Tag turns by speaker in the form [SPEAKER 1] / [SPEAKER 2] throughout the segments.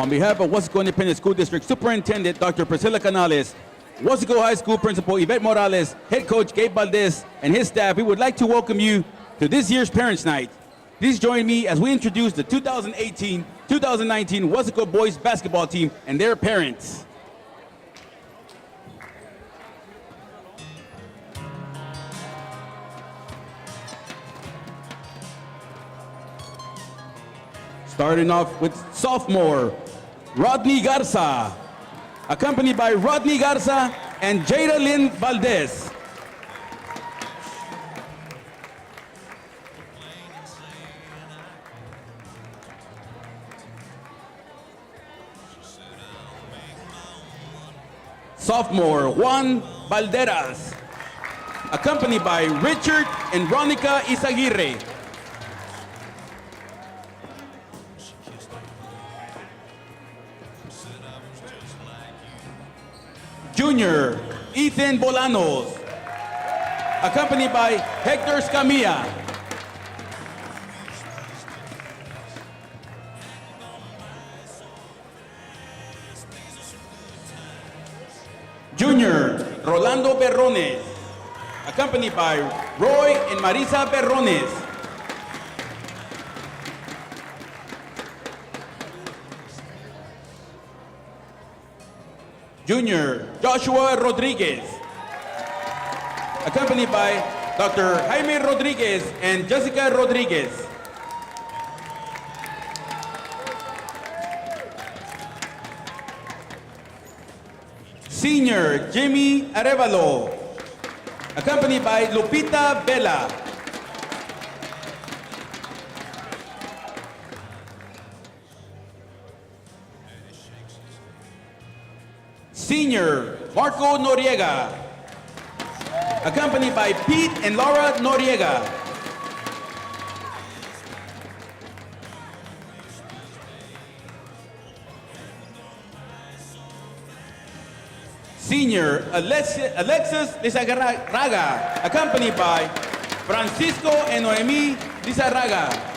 [SPEAKER 1] On behalf of Weslaco Independent School District Superintendent Dr. Priscilla Canales, Weslaco High School Principal Yvette Morales, Head Coach Gabe Valdez, and his staff, we would like to welcome you to this year's Parents' Night. Please join me as we introduce the 2018-2019 Weslaco Boys Basketball Team and their parents. Starting off with sophomore Rodney Garza, accompanied by Rodney Garza and Jada Lynn Valdez. Sophomore Juan Valderas, accompanied by Richard and Ronica Isaguirre. Junior Ethan Bolanos, accompanied by Hector Scamilla. Junior Rolando Berrones, accompanied by Roy and Marisa Berrones. Junior Joshua Rodriguez, accompanied by Dr. Jaime Rodriguez and Jessica Rodriguez. Senior Jimmy Arevalo, accompanied by Lupita Vela. Senior Marco Noriega, accompanied by Pete and Laura Noriega. Senior Alexis Lizarraga, accompanied by Francisco and Noemi Lizarraga.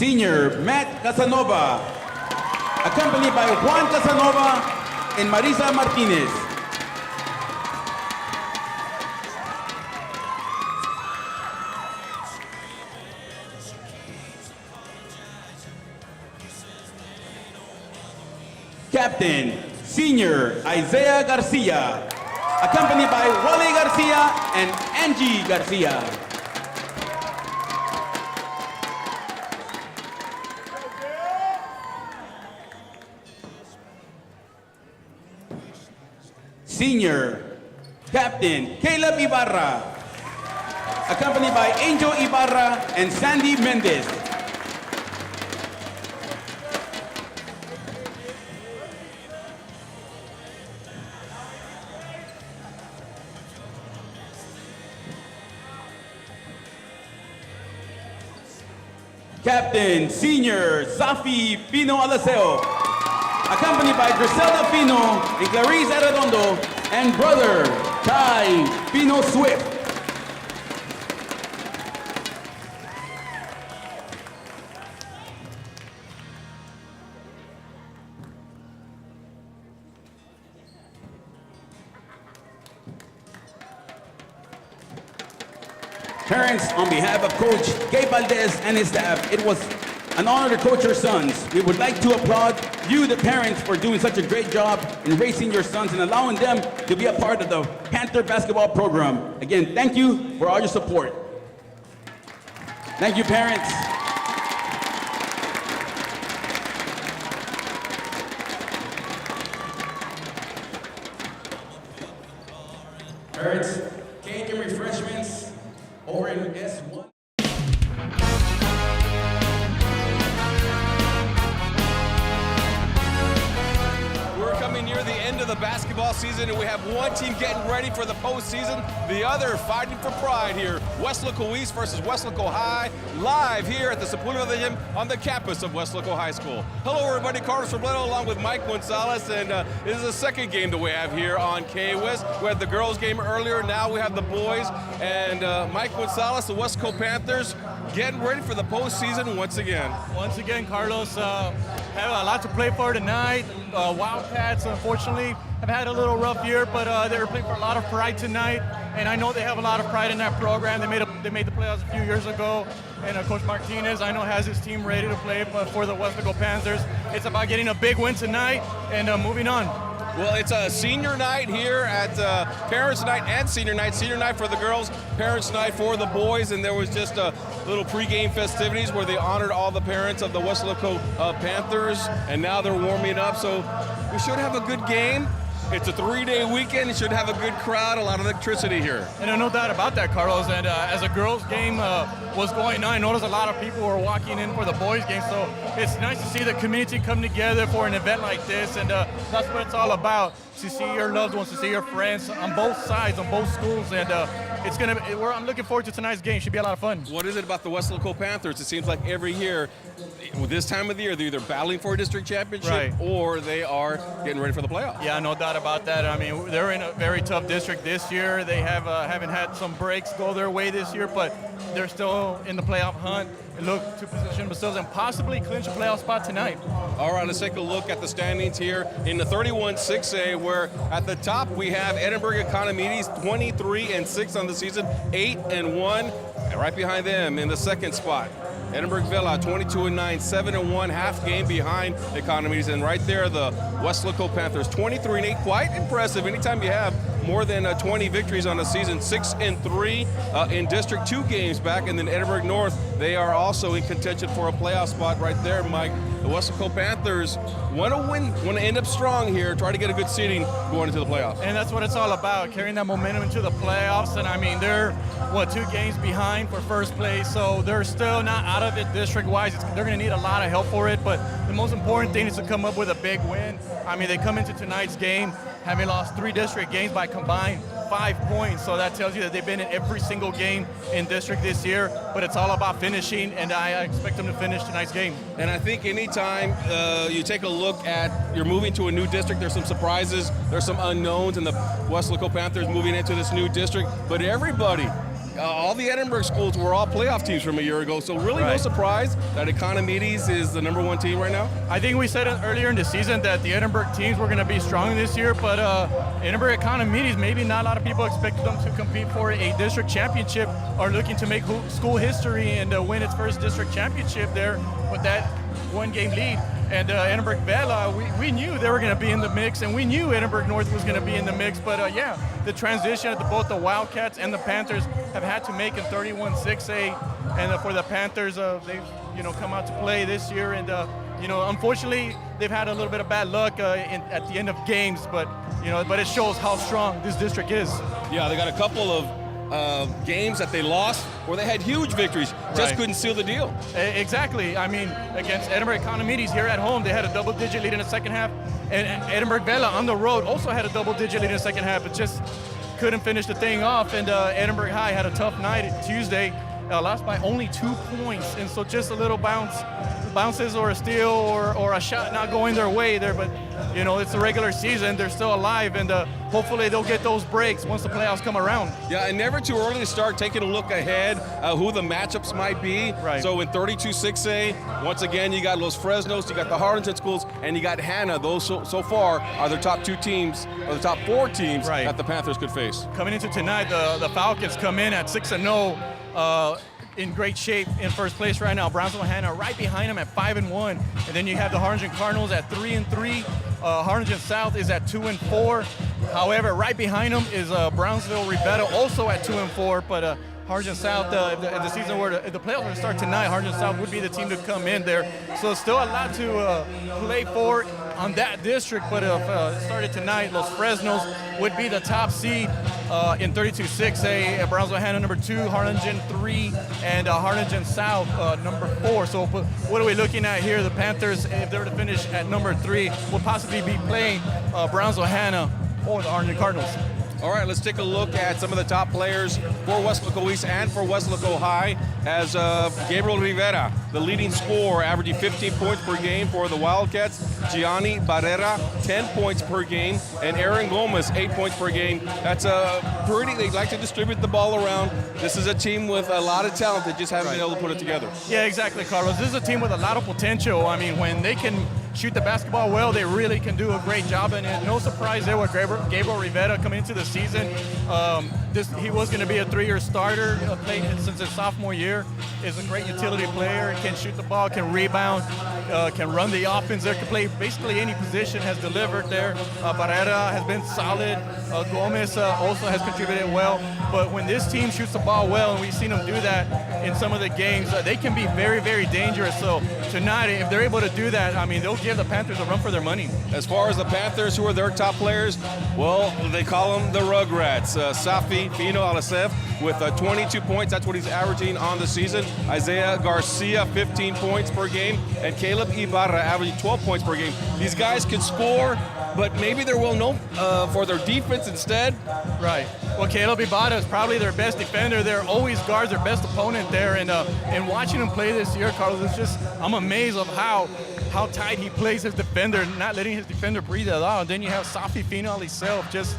[SPEAKER 1] Senior Matt Casanova, accompanied by Juan Casanova and Marisa Martinez. Captain, Senior Isaiah Garcia, accompanied by Wally Garcia and Angie Garcia. Senior Captain Caleb Ibarra, accompanied by Angel Ibarra and Sandy Mendez. Captain Senior Safi Pino Alaseo, accompanied by Griselda Pino and Clarice Arredondo, and brother Ty Pino Swift. Parents, on behalf of Coach Gabe Valdez and his staff, it was an honor to coach your sons. We would like to applaud you, the parents, for doing such a great job in raising your sons and allowing them to be a part of the Panther basketball program. Again, thank you for all your support. Thank you, parents. Parents, cake and refreshments over in S1.
[SPEAKER 2] We're coming near the end of the basketball basketball season, and we have one team getting ready for the postseason, the other fighting for pride here. Weslaco East versus Weslaco High, live here at the Sepulveda Gym on the campus of Weslaco High School. Hello, everybody. Carlos Robledo along with Mike Gonzalez, and this is the second game that we have here on K-West. We had the girls game earlier, now we have the boys, and Mike Gonzalez, the Weslaco Panthers, getting ready for the postseason once again.
[SPEAKER 3] Once again, Carlos, have a lot to play for tonight. Wildcats, unfortunately, have had a little rough year, but they were playing for a lot of pride tonight, and I know they have a lot of pride in that program. They made the playoffs a few years ago, and Coach Martinez, I know, has his team ready to play for the Weslaco Panthers. It's about getting a big win tonight and moving on.
[SPEAKER 2] Well, it's a senior night here at Parents' Night and Senior Night. Senior night for the girls, Parents' Night for the boys, and there was just a little pregame festivities where they honored all the parents of the Weslaco Panthers, and now they're warming up, so we should have a good game. It's a 3-day weekend. It should have a good crowd, a lot of electricity here.
[SPEAKER 3] And no doubt about that, Carlos. And as a girls' game was going on, I noticed a lot of people were walking in for the boys' game. So it's nice to see the community come together for an event like this. And that's what it's all about, to see your loved ones, to see your friends on both sides, on both schools. And I'm looking forward to tonight's game. Should be a lot of fun.
[SPEAKER 2] What is it about the Weslaco Panthers? It seems like every year, with this time of the year, they're either battling for a district championship or they are getting ready for the playoffs.
[SPEAKER 3] Yeah, no doubt about that. I mean, they're in a very tough district this year. They haven't had some breaks go their way this year, but they're still in the playoff hunt and look to position themselves and possibly clinch a playoff spot tonight. All
[SPEAKER 2] right, let's take a look at the standings here in the 31-6A, where at the top we have Edinburgh Economides 23-6 on the season, 8-1, and right behind them in the second spot, Edinburgh Villa 22-9, 7-1, half game behind Economides, and right there the Weslaco Panthers 23-8, quite impressive. Anytime you have more than 20 victories on the season, 6-3 in district, 2 games back, and then Edinburgh North, they are also in contention for a playoff spot right there, Mike. The Weslaco Panthers want to win, want to end up strong here, try to get a good seeding going into the playoffs.
[SPEAKER 3] And that's what it's all about, carrying that momentum into the playoffs. And I mean, they're 2 games behind for first place, so they're still not out of it district-wise. They're going to need a lot of help for it, but the most important thing is to come up with a big win. I mean, they come into tonight's game having lost 3 district games by combined 5 points, so that tells you that they've been in every single game in district this year, but it's all about finishing, and I expect them to finish tonight's game.
[SPEAKER 2] And I think anytime you take a look at, you're moving to a new district, there's some surprises, there's some unknowns in the Weslaco Panthers moving into this new district, but everybody, all the Edinburgh schools were all playoff teams from a year ago, so really no surprise that Economides is the #1 team right now?
[SPEAKER 3] I think we said earlier in the season that the Edinburgh teams were going to be strong this year, but Edinburgh Economides, maybe not a lot of people expected them to compete for a district championship, or looking to make school history and win its first district championship there with that 1-game lead. And Edinburgh Vela, we knew they were going to be in the mix, and we knew Edinburgh North was going to be in the mix. But yeah, the transition that both the Wildcats and the Panthers have had to make in 31-6A, and for the Panthers, they've come out to play this year, and unfortunately they've had a little bit of bad luck at the end of games, but it shows how strong this district is.
[SPEAKER 2] Yeah, they got a couple of games that they lost where they had huge victories, just couldn't seal the deal.
[SPEAKER 3] Exactly. I mean, against Edinburgh Economides here at home, they had a double-digit lead in the second half, and Edinburgh Vela on the road also had a double-digit lead in the second half, but just couldn't finish the thing off. And Edinburgh High had a tough night Tuesday, lost by only 2 points, and so just a little bounces or a steal or a shot not going their way there, but it's the regular season, they're still alive, and hopefully they'll get those breaks once the playoffs come around.
[SPEAKER 2] Yeah, and never too early to start taking a look ahead who the matchups might be. So in 32-6A, once again, you got Los Fresnos, you got the Harlingen schools, and you got Hannah. Those so far are the top 2 teams, or the top 4 teams that the Panthers could face.
[SPEAKER 3] Coming into tonight, the Falcons come in at 6-0. In great shape in first place right now. Brownsville Hannah right behind them at 5-1, and then you have the Harlingen Cardinals at 3-3. Harlingen South is at 2-4. However, right behind them is Brownsville Rivetta, also at 2-4. But Harlingen South, the season where the playoffs will start tonight, Harlingen South would be the team to come in there. So still a lot to play for on that district, but if it started tonight, Los Fresnos would be the top seed in 32-6A, Brownsville Hannah number 2, Harlingen 3, and Harlingen South number 4. So what are we looking at here? The Panthers, if they were to finish at number 3, will possibly be playing Brownsville Hannah or the Orange Cardinals.
[SPEAKER 2] All right, let's take a look at some of the top players for Weslaco East and for Weslaco High, as Gabriel Rivera, the leading scorer, averaging 15 points per game for the Wildcats. Gianni Barrera, 10 points per game, and Aaron Gomez, 8 points per game. That's they like to distribute the ball around. This is a team with a lot of talent that just haven't been able to put it together.
[SPEAKER 3] Yeah, exactly, Carlos. This is a team with a lot of potential. I mean, when they can shoot the basketball well, they really can do a great job. And no surprise there with Gabriel Rivera coming into the season. He was going to be a 3-year starter, played since his sophomore year. Is a great utility player, can shoot the ball, can rebound, can run the offense there, can play basically any position, has delivered there. Barrera has been solid. Gomez also has contributed well. But when this team shoots the ball well, and we've seen them do that in some of the games, they can be very, very dangerous. So tonight, if they're able to do that, I mean, they'll give the Panthers a run for their money. As
[SPEAKER 2] far as the Panthers, who are their top players, well, they call them the Rugrats. Safi Fino Alasef with 22 points. That's what he's averaging on the season. Isaiah Garcia, 15 points per game. And Caleb Ibarra averaging 12 points per game. These guys can score, but maybe they're well known for their defense instead. Right.
[SPEAKER 3] Well, Caleb Ibarra is probably their best defender. They're always guards their best opponent there. And watching him play this year, Carlos, it's just, I'm amazed of how tight he plays his defender, not letting his defender breathe at all. And then you have Safi Fino himself, just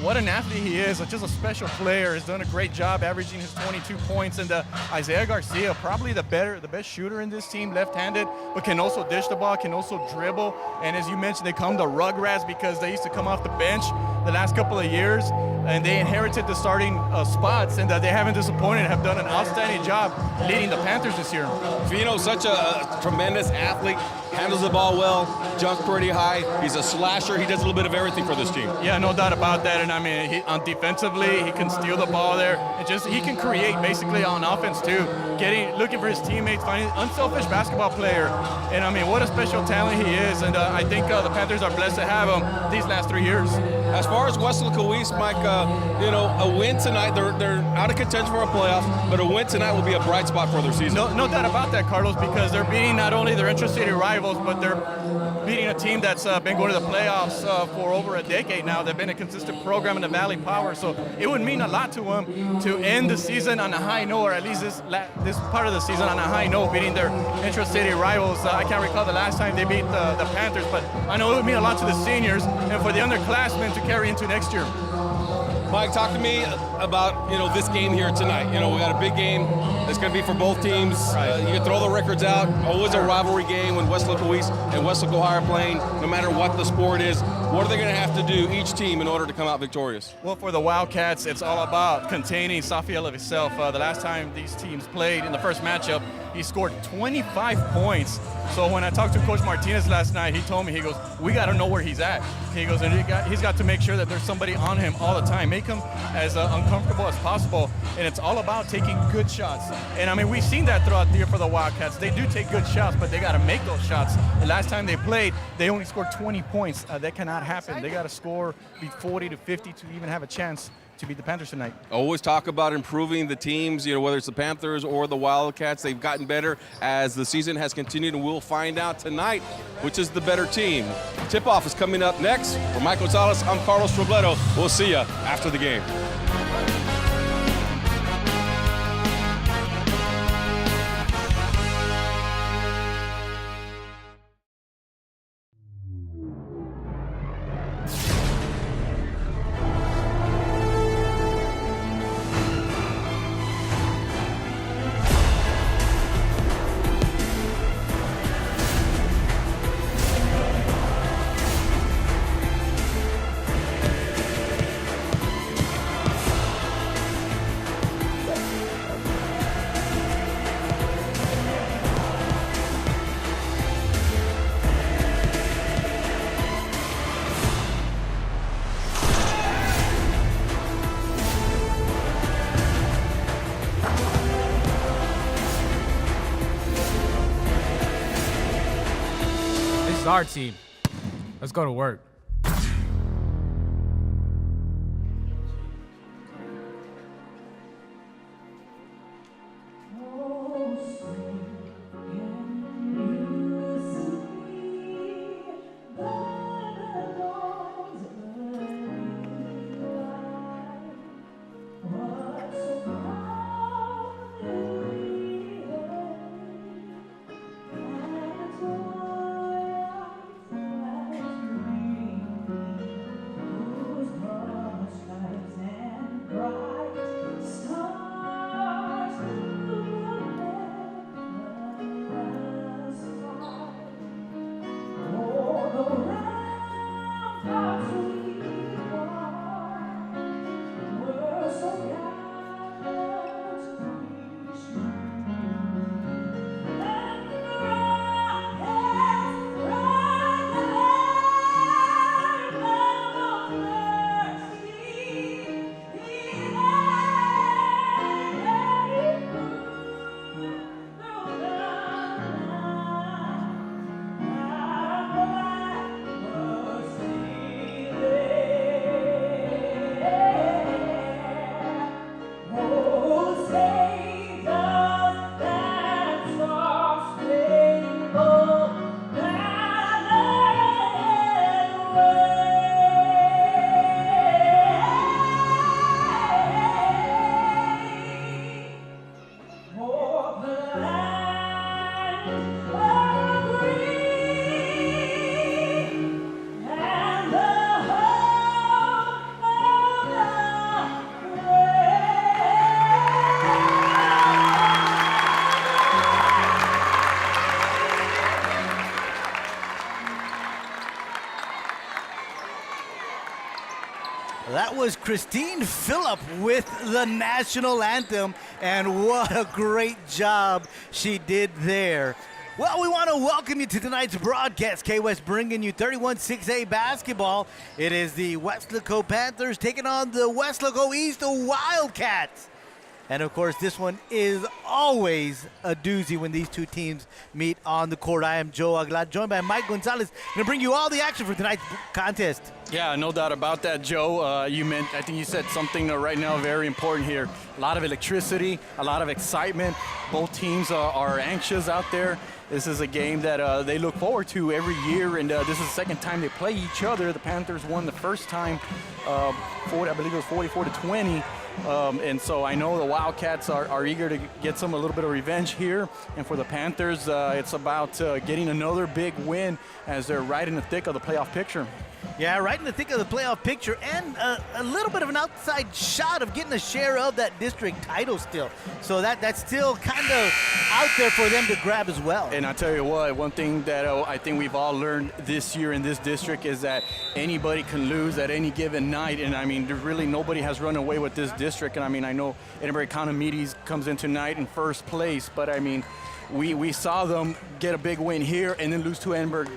[SPEAKER 3] what an athlete he is, just a special player. Has done a great job averaging his 22 points. And Isaiah Garcia, probably the best shooter in this team, left-handed, but can also dish the ball, can also dribble. And as you mentioned, they come the Rugrats because they used to come off the bench the last couple of years, and they inherited the starting spots, and they haven't disappointed, have done an outstanding job leading the Panthers this year.
[SPEAKER 2] Fino, such a tremendous athlete, handles the ball well, jumps pretty high. He's a slasher. He does a little bit of everything for this team.
[SPEAKER 3] Yeah, no doubt about that. And I mean, defensively, he can steal the ball there, and he can create basically on offense too. Looking for his teammates, finding an unselfish basketball player. And I mean, what a special talent he is. And I think the Panthers are blessed to have him these last 3 years.
[SPEAKER 2] As far as Weslaco East, Mike, a win tonight, they're out of contention for a playoff, but a win tonight will be a bright spot for their season.
[SPEAKER 3] No doubt about that, Carlos, because they're beating not only their intra-city rivals, but they're beating a team that's been going to the playoffs for over a decade now. They've been a consistent program in the Valley Power, so it would mean a lot to them to end the season on a high note, or at least this part of the season on a high note, beating their intra-city rivals. I can't recall the last time they beat the Panthers, but I know it would mean a lot to the seniors and for the underclassmen to carry into next year.
[SPEAKER 2] Mike, talk to me about this game here tonight. We got a big game. It's going to be for both teams.
[SPEAKER 3] Right.
[SPEAKER 2] You can throw the records out. Always a rivalry game when Weslaco East and Weslaco High are playing, no matter what the sport is. What are they going to have to do, each team, in order to come out victorious?
[SPEAKER 3] Well, for the Wildcats, it's all about containing Safiel of himself. The last time these teams played in the first matchup, he scored 25 points. So when I talked to Coach Martinez last night, he told me, he goes, we got to know where he's at. He goes, and he's got to make sure that there's somebody on him all the time, make him as uncomfortable as possible. And it's all about taking good shots. And I mean, we've seen that throughout the year for the Wildcats. They do take good shots, but they got to make those shots. The last time they played, they only scored 20 points. That cannot happen. They got to score, beat 40 to 50 to even have a chance to beat the Panthers tonight.
[SPEAKER 2] Always talk about improving the teams, whether it's the Panthers or the Wildcats. They've gotten better as the season has continued, and we'll find out tonight which is the better team. Tip-off is coming up next. For Mike Gonzalez, I'm Carlos Robledo. We'll see you after the game.
[SPEAKER 4] This is our team. Let's go to work.
[SPEAKER 5] That was Christine Phillip with the national anthem, and what a great job she did there. Well, we want to welcome you to tonight's broadcast. K-West bringing you 31-6A basketball. It is the Weslaco Panthers taking on the Weslaco East Wildcats. And, of course, this one is always a doozy when these two teams meet on the court. I am Joe Aguilar, joined by Mike Gonzalez. Going to bring you all the action for tonight's contest.
[SPEAKER 3] Yeah, no doubt about that, Joe. I think you said something right now very important here. A lot of electricity, a lot of excitement. Both teams are anxious out there. This is a game that they look forward to every year, and this is the second time they play each other. The Panthers won the first time, I believe it was 44-20. And so I know the Wildcats are eager to get a little bit of revenge here. And for the Panthers, it's about getting another big win as they're right in the thick of the playoff picture.
[SPEAKER 5] Yeah, right in the thick of the playoff picture, and a little bit of an outside shot of getting a share of that district title still. So that's still kind of out there for them to grab as well.
[SPEAKER 3] And I tell you what, one thing that I think we've all learned this year in this district is that anybody can lose at any given night. And I mean, really nobody has run away with this district. And I mean, I know Edinburgh County comes in tonight in first place, but I mean, we saw them get a big win here and then lose to Edinburgh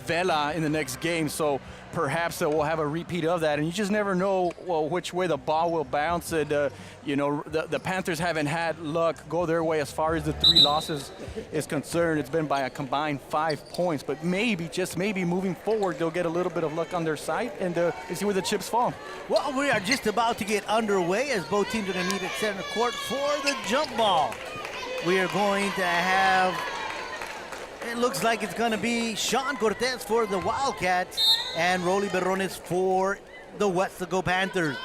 [SPEAKER 3] Vela in the next game. So perhaps we'll have a repeat of that, and you just never know which way the ball will bounce. And the Panthers haven't had luck go their way as far as the 3 losses is concerned. It's been by a combined 5 points, but maybe, just maybe, moving forward, they'll get a little bit of luck on their side and see where the chips fall.
[SPEAKER 5] Well, we are just about to get underway as both teams are going to meet at center court for the jump ball. We are going to have, it looks like it's going to be Sean Cortez for the Wildcats and Rolly Berrones for the Weslaco Panthers.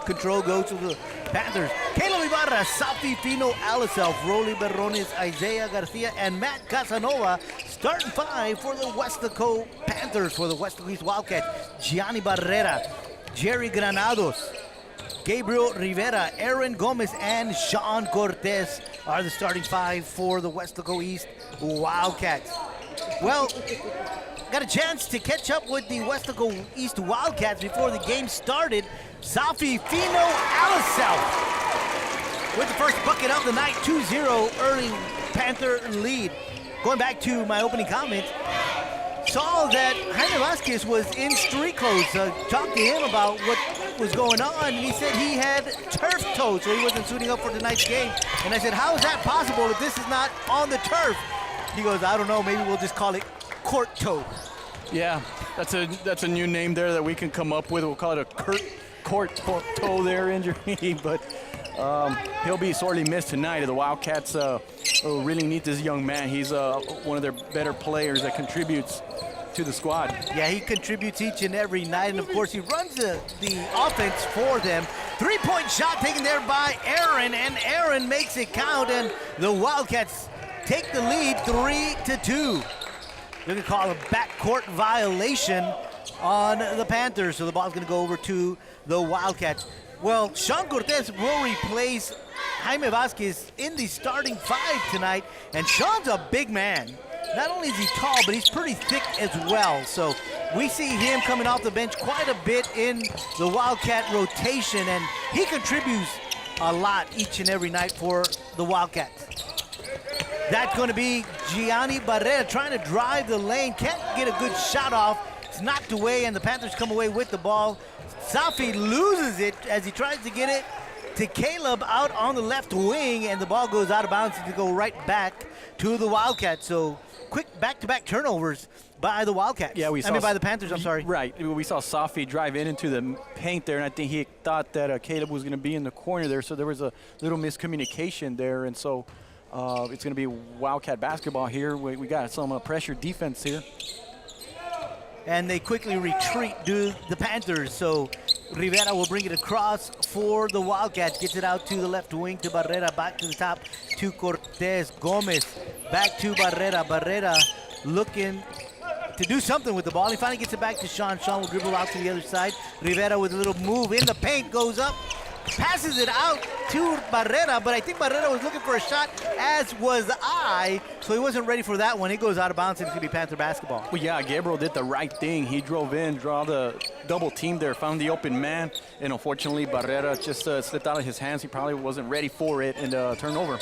[SPEAKER 5] Control goes to the Panthers. Caleb Ibarra, Safi Fino, Aliself, Rolly Berrones, Isaiah Garcia, and Matt Casanova. Starting 5 for the Weslaco Panthers. For the Weslaco East Wildcats, Gianni Barrera, Jerry Granados, Gabriel Rivera, Aaron Gomez, and Sean Cortez are the starting 5 for the Weslaco East Wildcats. Well, got a chance to catch up with the Weslaco East Wildcats before the game started. Safi Fino Aliself with the first bucket of the night, 2-0 early Panther lead. Going back to my opening comment, saw that Jaime Vasquez was in street clothes. Talked to him about what was going on, and he said he had turf toe, so he wasn't suiting up for tonight's game. And I said, how is that possible if this is not on the turf? He goes, I don't know, maybe we'll just call it court toe.
[SPEAKER 3] Yeah, that's a new name there that we can come up with. We'll call it a court toe there injury, but he'll be sorely missed tonight. The Wildcats really need this young man. He's one of their better players that contributes to the squad.
[SPEAKER 5] Yeah, he contributes each and every night, and of course he runs the offense for them. 3-point shot taken there by Aaron, and Aaron makes it count, and the Wildcats take the lead 3-2. They're going to call a backcourt violation on the Panthers, so the ball's going to go over to the Wildcats. Well, Sean Cortez will replace Jaime Vasquez in the starting 5 tonight, and Sean's a big man. Not only is he tall, but he's pretty thick as well. So we see him coming off the bench quite a bit in the Wildcat rotation, and he contributes a lot each and every night for the Wildcats. That's going to be Gianni Barrera trying to drive the lane. Can't get a good shot off. It's knocked away, and the Panthers come away with the ball. Safi loses it as he tries to get it to Caleb out on the left wing, and the ball goes out of bounds to go right back to the Wildcats. So quick back-to-back turnovers by the Wildcats. Yeah, by the Panthers, I'm sorry.
[SPEAKER 3] Right. We saw Safi drive into the paint there, and I think he thought that Caleb was going to be in the corner there, so there was a little miscommunication there, and so it's going to be Wildcat basketball here. We got some pressure defense here.
[SPEAKER 5] And they quickly retreat, do the Panthers. So Rivera will bring it across for the Wildcats. Gets it out to the left wing to Barrera. Back to the top to Cortez. Gomez back to Barrera. Barrera looking to do something with the ball. He finally gets it back to Sean. Sean will dribble out to the other side. Rivera with a little move in the paint. Goes up passes it out to Barrera, but I think Barrera was looking for a shot, as was I, so he wasn't ready for that one. It goes out of bounds, and it's going to be Panther basketball.
[SPEAKER 3] Well, yeah, Gabriel did the right thing. He drove in, draw the double team there, found the open man, and unfortunately Barrera just slipped out of his hands. He probably wasn't ready for it, and turnover.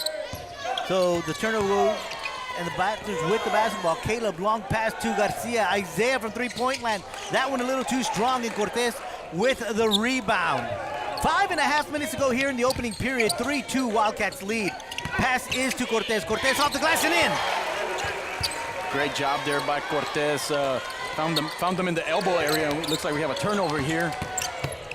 [SPEAKER 5] So the turnover, and the Panthers with the basketball. Caleb, long pass to Garcia. Isaiah from three-point land. That one a little too strong, and Cortez with the rebound. 5.5 minutes to go here in the opening period. 3-2 Wildcats lead. Pass is to Cortez. Cortez off the glass and in.
[SPEAKER 3] Great job there by Cortez. Found them in the elbow area. It looks like we have a turnover here.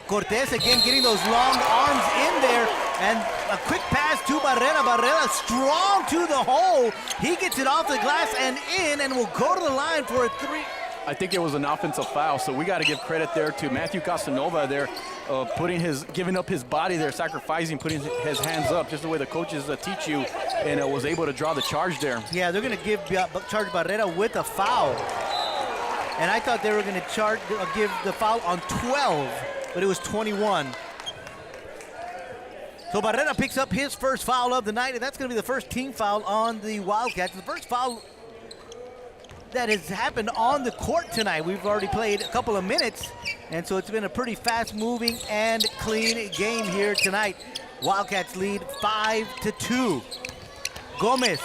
[SPEAKER 5] Cortez again getting those long arms in there, and a quick pass to Barrera. Barrera strong to the hole. He gets it off the glass and in, and will go to the line for a three.
[SPEAKER 3] I think it was an offensive foul, so we got to give credit there to Matthew Casanova there, giving up his body there, sacrificing, putting his hands up, just the way the coaches teach you, and was able to draw the charge there.
[SPEAKER 5] Yeah, they're going to charge Barrera with a foul, and I thought they were going to give the foul on 12, but it was 21. So Barrera picks up his first foul of the night, and that's going to be the first team foul on the Wildcats. The first foul that has happened on the court tonight. We've already played a couple of minutes, and so it's been a pretty fast-moving and clean game here tonight. Wildcats lead 5-2. Gomez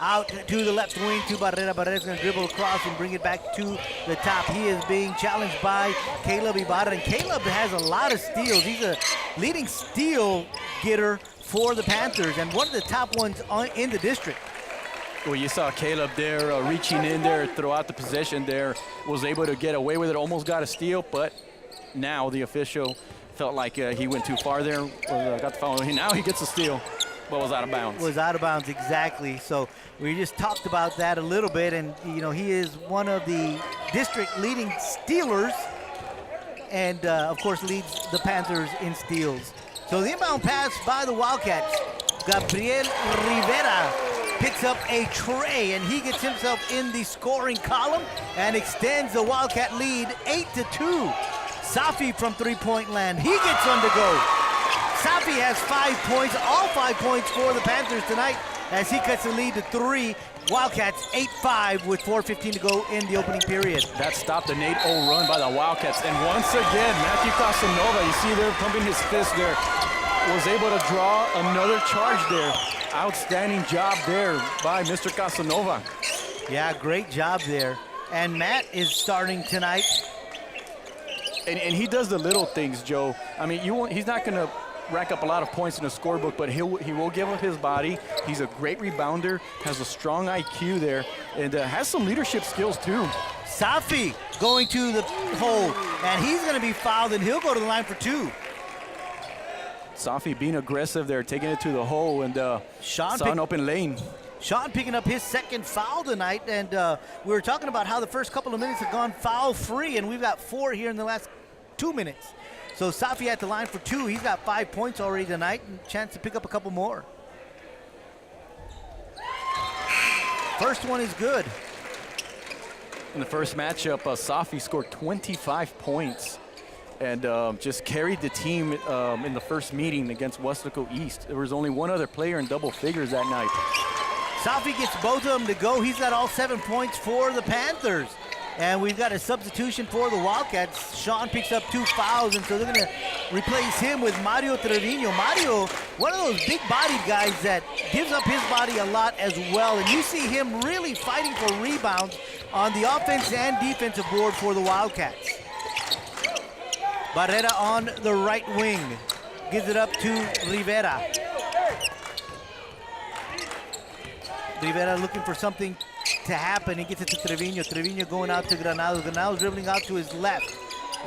[SPEAKER 5] out to the left wing to Barrera. Barrera's going to dribble across and bring it back to the top. He is being challenged by Caleb Ibarra, and Caleb has a lot of steals. He's a leading steal getter for the Panthers, and one of the top ones in the district.
[SPEAKER 3] Well, you saw Caleb there reaching in there throughout the possession there, was able to get away with it, almost got a steal, but now the official felt like he went too far there, got the foul. Now he gets a steal, but was out of bounds.
[SPEAKER 5] Was out of bounds, exactly. So we just talked about that a little bit, and you know, he is one of the district leading stealers, and of course leads the Panthers in steals. So the inbound pass by the Wildcats, Gabriel Rivera picks up a tray, and he gets himself in the scoring column and extends the Wildcat lead 8-2. Safi from three-point land, he gets on to go. Safi has 5 points, all 5 points for the Panthers tonight as he cuts the lead to 3. Wildcats 8-5 with 4:15 to go in the opening period.
[SPEAKER 3] That stopped an 8-0 run by the Wildcats, and once again, Matthew Casanova, you see there pumping his fist there, was able to draw another charge there. Outstanding job there by Mr. Casanova.
[SPEAKER 5] Yeah, great job there. And Matt is starting tonight.
[SPEAKER 3] And he does the little things, Joe. I mean, he's not going to rack up a lot of points in the scorebook, but he will give up his body. He's a great rebounder, has a strong IQ there, and has some leadership skills too.
[SPEAKER 5] Safi going to the hole, and he's going to be fouled, and he'll go to the line for 2.
[SPEAKER 3] Safi being aggressive there, taking it to the hole, and saw an open lane.
[SPEAKER 5] Sean picking up his second foul tonight, and we were talking about how the first couple of minutes have gone foul-free, and we've got 4 here in the last 2 minutes. So Safi at the line for 2. He's got 5 points already tonight, and a chance to pick up a couple more. First one is good.
[SPEAKER 3] In the first matchup, Safi scored 25 points. And just carried the team in the first meeting against Weslaco East. There was only one other player in double figures that night.
[SPEAKER 5] Safi gets both of them to go. He's got all 7 points for the Panthers. And we've got a substitution for the Wildcats. Sean picks up 2 fouls, and so they're going to replace him with Mario Trevino. Mario, one of those big-bodied guys that gives up his body a lot as well. And you see him really fighting for rebounds on the offense and defensive board for the Wildcats. Barrera on the right wing, gives it up to Rivera. Rivera looking for something to happen. He gets it to Trevino. Trevino going out to Granados. Granados dribbling out to his left.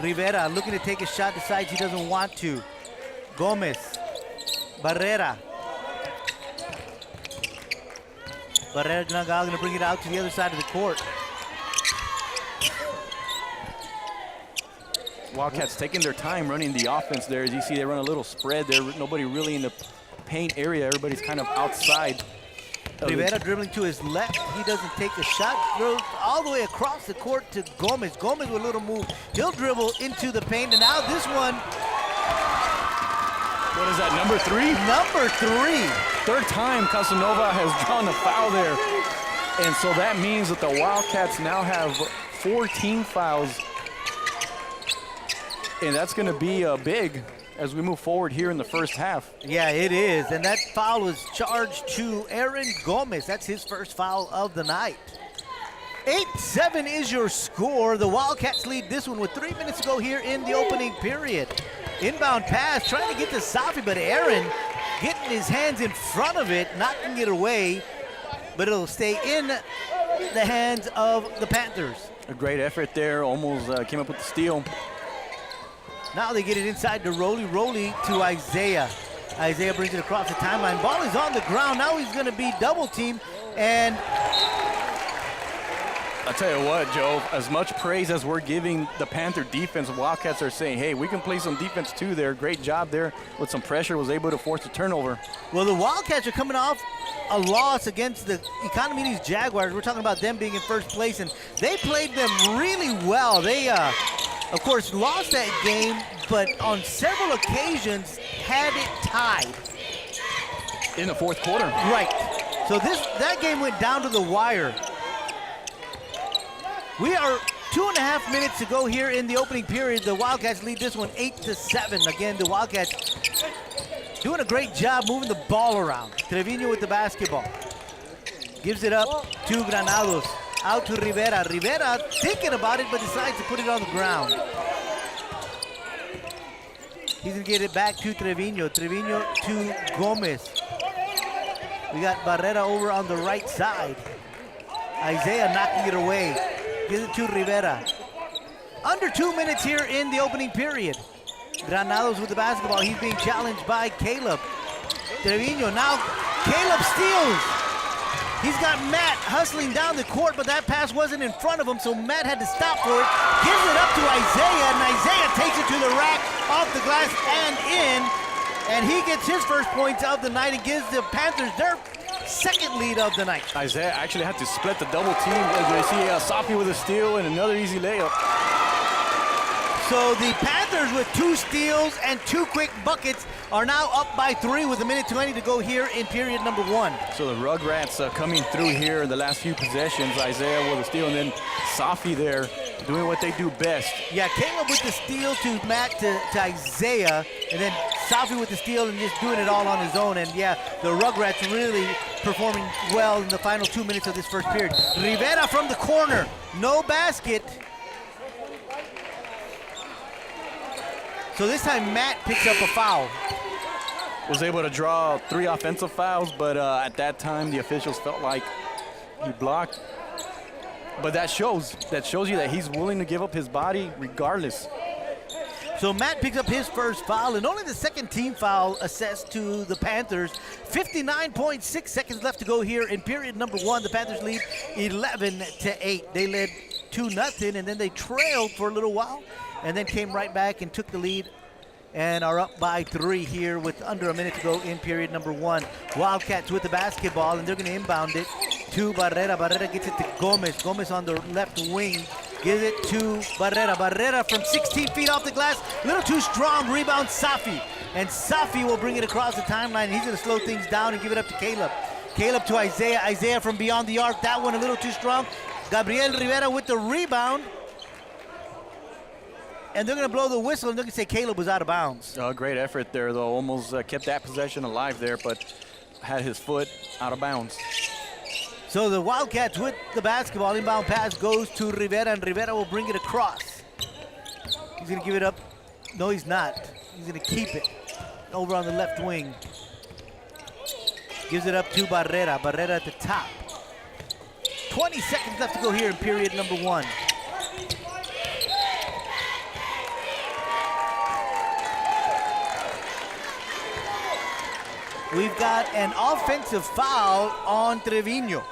[SPEAKER 5] Rivera looking to take a shot, decides he doesn't want to. Gomez. Barrera. Barrera going to bring it out to the other side of the court.
[SPEAKER 3] Wildcats taking their time running the offense there. As you see, they run a little spread there. Nobody really in the paint area. Everybody's kind of outside.
[SPEAKER 5] Rivera dribbling to his left. He doesn't take a shot. Throws all the way across the court to Gomez. Gomez with a little move. He'll dribble into the paint. And now this one
[SPEAKER 3] What is that, number 3?
[SPEAKER 5] Number 3.
[SPEAKER 3] Third time Casanova has drawn a foul there. And so that means that the Wildcats now have 14 fouls. And that's going to be big as we move forward here in the first half.
[SPEAKER 5] Yeah, it is. And that foul was charged to Aaron Gomez. That's his first foul of the night. 8-7 is your score. The Wildcats lead this one with 3 minutes to go here in the opening period. Inbound pass, trying to get to Safi, but Aaron getting his hands in front of it, knocking it away, but it'll stay in the hands of the Panthers.
[SPEAKER 3] A great effort there, almost came up with the steal.
[SPEAKER 5] Now they get it inside to Roly to Isaiah. Isaiah brings it across the timeline. Ball is on the ground. Now he's going to be double teamed, and
[SPEAKER 3] I'll tell you what, Joe, as much praise as we're giving the Panther defense, Wildcats are saying, hey, we can play some defense too there. Great job there with some pressure, was able to force a turnover.
[SPEAKER 5] well, the Wildcats are coming off a loss against the Economides Jaguars. We're talking about them being in first place, and they played them really well. They, of course, lost that game, but on several occasions had it tied.
[SPEAKER 3] In the fourth quarter.
[SPEAKER 5] Right. So that game went down to the wire. We are 2.5 minutes to go here in the opening period. The Wildcats lead this one 8-7. Again, the Wildcats doing a great job moving the ball around. Trevino with the basketball. Gives it up to Granados. Out to Rivera. Rivera thinking about it, but decides to put it on the ground. He's going to get it back to Trevino. Trevino to Gomez. We got Barrera over on the right side. Isaiah knocking it away. Gives it to Rivera. Under 2 minutes here in the opening period. Granados with the basketball. He's being challenged by Caleb. Trevino now. Caleb steals. He's got Matt hustling down the court, but that pass wasn't in front of him, so Matt had to stop for it. Gives it up to Isaiah, and Isaiah takes it to the rack, off the glass, and in. And he gets his first points of the night and gives the Panthers their second lead of the night.
[SPEAKER 3] Isaiah actually had to split the double team as we see Safi with a steal and another easy layup.
[SPEAKER 5] So the Panthers with 2 steals and 2 quick buckets are now up by 3 with 1:20 to go here in period number 1.
[SPEAKER 3] So the Rugrats coming through here in the last few possessions. Isaiah with a steal, and then Safi there doing what they do best.
[SPEAKER 5] Yeah, Caleb with the steal to Matt to Isaiah, and then Safi with the steal and just doing it all on his own. And yeah, the Rugrats really performing well in the final 2 minutes of this first period. Rivera from the corner, no basket. So this time Matt picks up a foul.
[SPEAKER 3] Was able to draw 3 offensive fouls, but at that time the officials felt like he blocked. But that shows you that he's willing to give up his body regardless.
[SPEAKER 5] So Matt picks up his first foul, and only the second team foul assessed to the Panthers. 59.6 seconds left to go here in period number 1. The Panthers lead 11-8. They led 2-0, and then they trailed for a little while, and then came right back and took the lead and are up by 3 here with under a minute to go in period number 1. Wildcats with the basketball, and they're going to inbound it to Barrera. Barrera gets it to Gomez. Gomez on the left wing. Gives it to Barrera. Barrera from 16 feet off the glass. A little too strong. Rebound Safi. And Safi will bring it across the timeline. He's going to slow things down and give it up to Caleb. Caleb to Isaiah. Isaiah from beyond the arc. That one a little too strong. Gabriel Rivera with the rebound. And they're going to blow the whistle, and they're going to say Caleb was out of bounds.
[SPEAKER 3] Great effort there, though. Almost kept that possession alive there, but had his foot out of bounds.
[SPEAKER 5] So the Wildcats with the basketball. Inbound pass goes to Rivera, and Rivera will bring it across. He's going to give it up. No, he's not. He's going to keep it over on the left wing. Gives it up to Barrera. Barrera at the top. 20 seconds left to go here in period number 1. We've got an offensive foul on Trevino.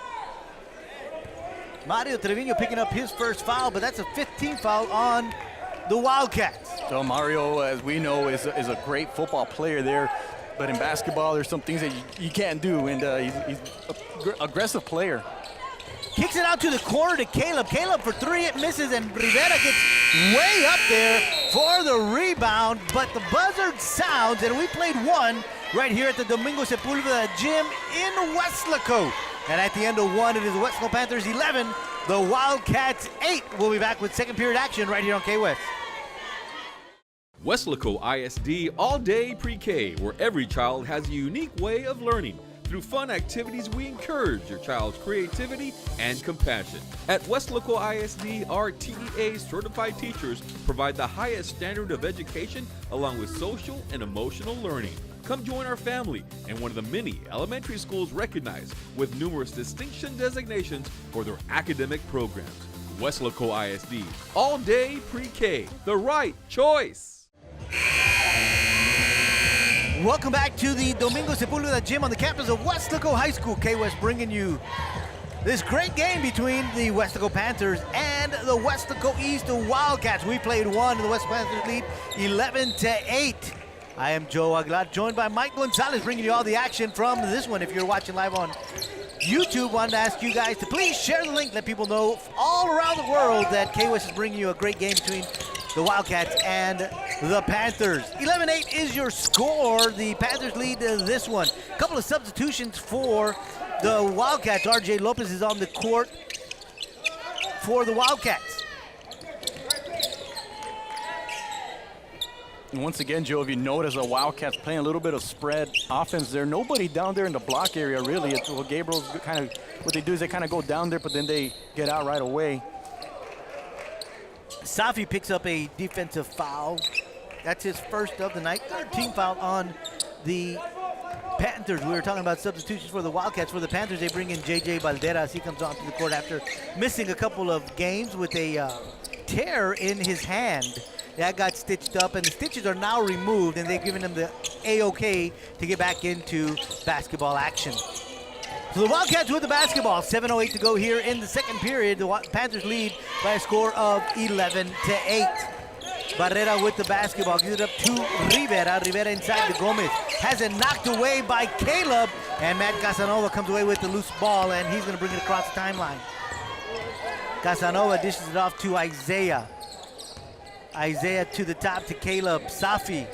[SPEAKER 5] Mario Trevino picking up his first foul, but that's a 15th foul on the Wildcats.
[SPEAKER 3] So Mario, as we know, is a great football player there, but in basketball, there's some things that you can't do, and he's an aggressive player.
[SPEAKER 5] Kicks it out to the corner to Caleb. Caleb for 3, it misses, and Rivera gets way up there for the rebound, but the buzzer sounds, and we played one right here at the Domingo Sepulveda Gym in Weslaco. And at the end of one, it is the Weslaco Panthers 11, the Wildcats 8. We'll be back with second period action right here on K-West.
[SPEAKER 6] Weslaco ISD All-Day Pre-K, where every child has a unique way of learning. Through fun activities, we encourage your child's creativity and compassion. At Weslaco ISD, our TEA certified teachers provide the highest standard of education along with social and emotional learning. Come join our family and one of the many elementary schools recognized with numerous distinction designations for their academic programs. Weslaco ISD, All-Day Pre-K, the right choice.
[SPEAKER 5] Welcome back to the Domingo Sepulveda Gym on the campus of Weslaco High School. K-West bringing you this great game between the Weslaco Panthers and the Weslaco East Wildcats. We played one, and the Weslaco Panthers lead 11-8. I am Joe Aguilar, joined by Mike Gonzalez, bringing you all the action from this one. If you're watching live on YouTube, wanted to ask you guys to please share the link, let people know all around the world that K-West is bringing you a great game between the Wildcats and the Panthers. 11-8 is your score. The Panthers lead this one. A couple of substitutions for the Wildcats. RJ Lopez is on the court for the Wildcats.
[SPEAKER 3] And once again, Joe, if you notice, the Wildcats playing a little bit of spread offense there. Nobody down there in the block area, really. It's, well, Gabriel's kind of, what they do is they kind of go down there, but then they get out right away.
[SPEAKER 5] Safi picks up a defensive foul. That's his first of the night. 13th foul on the Panthers. We were talking about substitutions for the Wildcats. For the Panthers, they bring in J.J. Valderas. He comes onto the court after missing a couple of games with a tear in his hand. That got stitched up, and the stitches are now removed, and they've given him the A-OK to get back into basketball action. So the Wildcats with the basketball. 7:08 to go here in the second period. The Panthers lead by a score of 11-8. Barrera with the basketball. Gives it up to Rivera. Rivera inside to Gomez. Has it knocked away by Caleb. And Matt Casanova comes away with the loose ball, and he's going to bring it across the timeline. Casanova dishes it off to Isaiah. Isaiah to the top to Caleb. Safi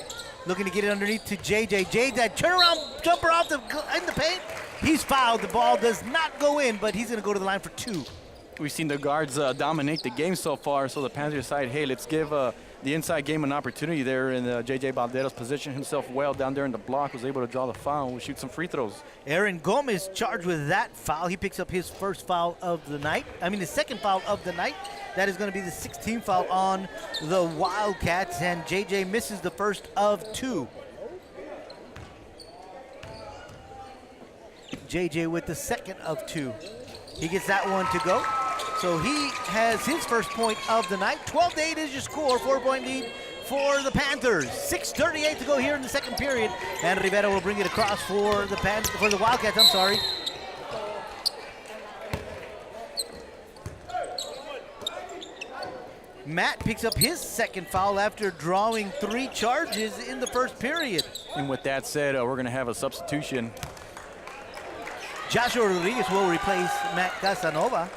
[SPEAKER 5] looking to get it underneath to JJ. JJ, turnaround jumper off in the paint. He's fouled. The ball does not go in, but he's going to go to the line for two.
[SPEAKER 3] We've seen the guards dominate the game so far, so the Panthers decide, hey, let's give the inside game an opportunity there, and J.J. Valderas positioned himself well down there in the block, was able to draw the foul, we'll shoot some free throws.
[SPEAKER 5] Aaron Gomez charged with that foul. He picks up his first foul of the night. The second foul of the night. That is going to be the 16th foul on the Wildcats, and J.J. misses the first of two. JJ with the second of two. He gets that one to go. So he has his first point of the night. 12-8 is your score. 4-point lead for the Panthers. 6:38 to go here in the second period. And Rivera will bring it across for the Wildcats. Matt picks up his second foul after drawing 3 charges in the first period.
[SPEAKER 3] And with that said, we're going to have a substitution.
[SPEAKER 5] Joshua Rodriguez will replace Matt Casanova.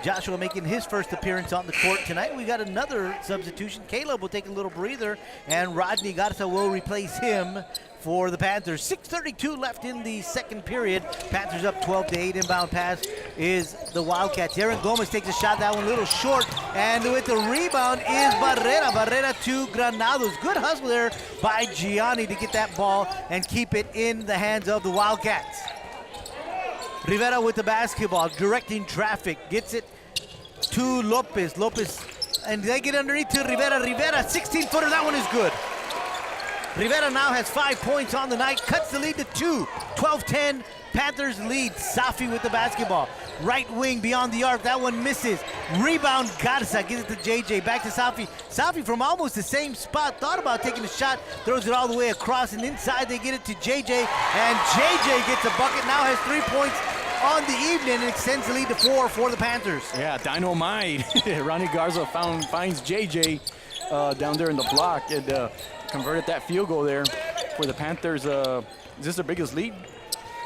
[SPEAKER 5] Joshua making his first appearance on the court tonight. We got another substitution. Caleb will take a little breather, and Rodney Garza will replace him for the Panthers. 6:32 left in the second period. Panthers up 12-8. Inbound pass is the Wildcats. Aaron Gomez takes a shot, that one a little short, and with the rebound is Barrera. Barrera to Granados. Good hustle there by Gianni to get that ball and keep it in the hands of the Wildcats. Rivera with the basketball, directing traffic, gets it to Lopez. Lopez, and they get underneath to Rivera. Rivera, 16-footer, that one is good. Rivera now has 5 points on the night, cuts the lead to 2. 12-10, Panthers lead. Safi with the basketball. Right wing beyond the arc, that one misses. Rebound, Garza gives it to JJ, back to Safi. Safi from almost the same spot, thought about taking a shot, throws it all the way across, and inside they get it to JJ, and JJ gets a bucket, now has 3 points on the evening and extends the lead to 4 for the Panthers.
[SPEAKER 3] Yeah, dynamite. Ronnie Garza finds JJ down there in the block and converted that field goal there for the Panthers. Is this their biggest lead?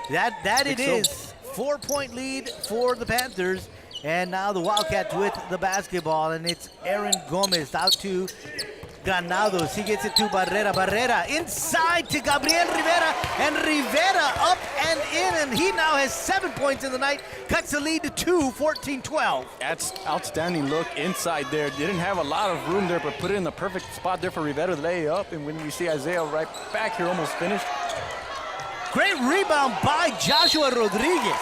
[SPEAKER 5] That it is. 4-point lead for the Panthers. And now the Wildcats with the basketball, and it's Aaron Gomez out to Granados. He gets it to Barrera. Barrera inside to Gabriel Rivera, and Rivera up and in, and he now has 7 points in the night. Cuts the lead to 2, 14-12.
[SPEAKER 3] That's outstanding look inside there. Didn't have a lot of room there, but put it in the perfect spot there for Rivera to lay up. And when we see Isaiah right back here, almost finished.
[SPEAKER 5] Great rebound by Joshua Rodriguez.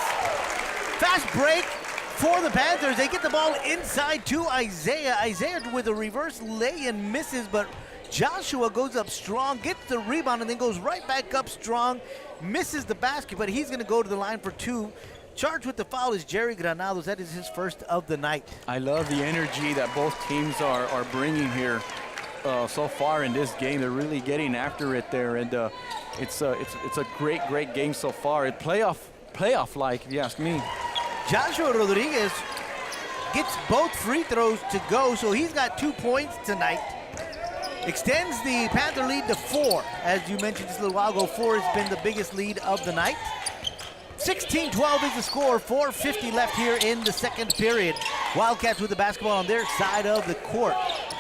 [SPEAKER 5] Fast break for the Panthers. They get the ball inside to Isaiah. Isaiah with a reverse lay-in misses, but Joshua goes up strong, gets the rebound, and then goes right back up strong. Misses the basket, but he's going to go to the line for 2. Charged with the foul is Jerry Granados. That is his first of the night.
[SPEAKER 3] I love the energy that both teams are bringing here so far in this game. They're really getting after it there, and it's a great game so far. It playoff-like, if you ask me.
[SPEAKER 5] Joshua Rodriguez gets both free throws to go, so he's got 2 points tonight. Extends the Panther lead to 4. As you mentioned just a little while ago, 4 has been the biggest lead of the night. 16-12 is the score, 4:50 left here in the second period. Wildcats with the basketball on their side of the court.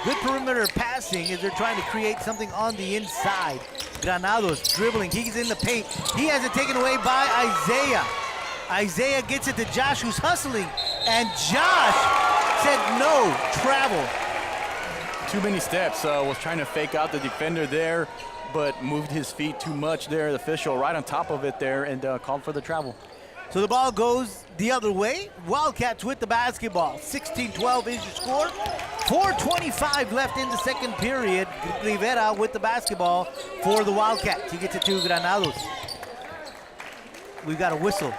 [SPEAKER 5] Good perimeter passing as they're trying to create something on the inside. Granados dribbling, he's in the paint. He has it taken away by Isaiah. Isaiah gets it to Josh, who's hustling, and Josh said no, travel.
[SPEAKER 3] Too many steps, was trying to fake out the defender there, but moved his feet too much there. The official right on top of it there and called for the travel.
[SPEAKER 5] So the ball goes the other way. Wildcats with the basketball. 16-12 is your score. 4:25 left in the second period. Rivera with the basketball for the Wildcats. He gets it to Granados. We've got a whistle.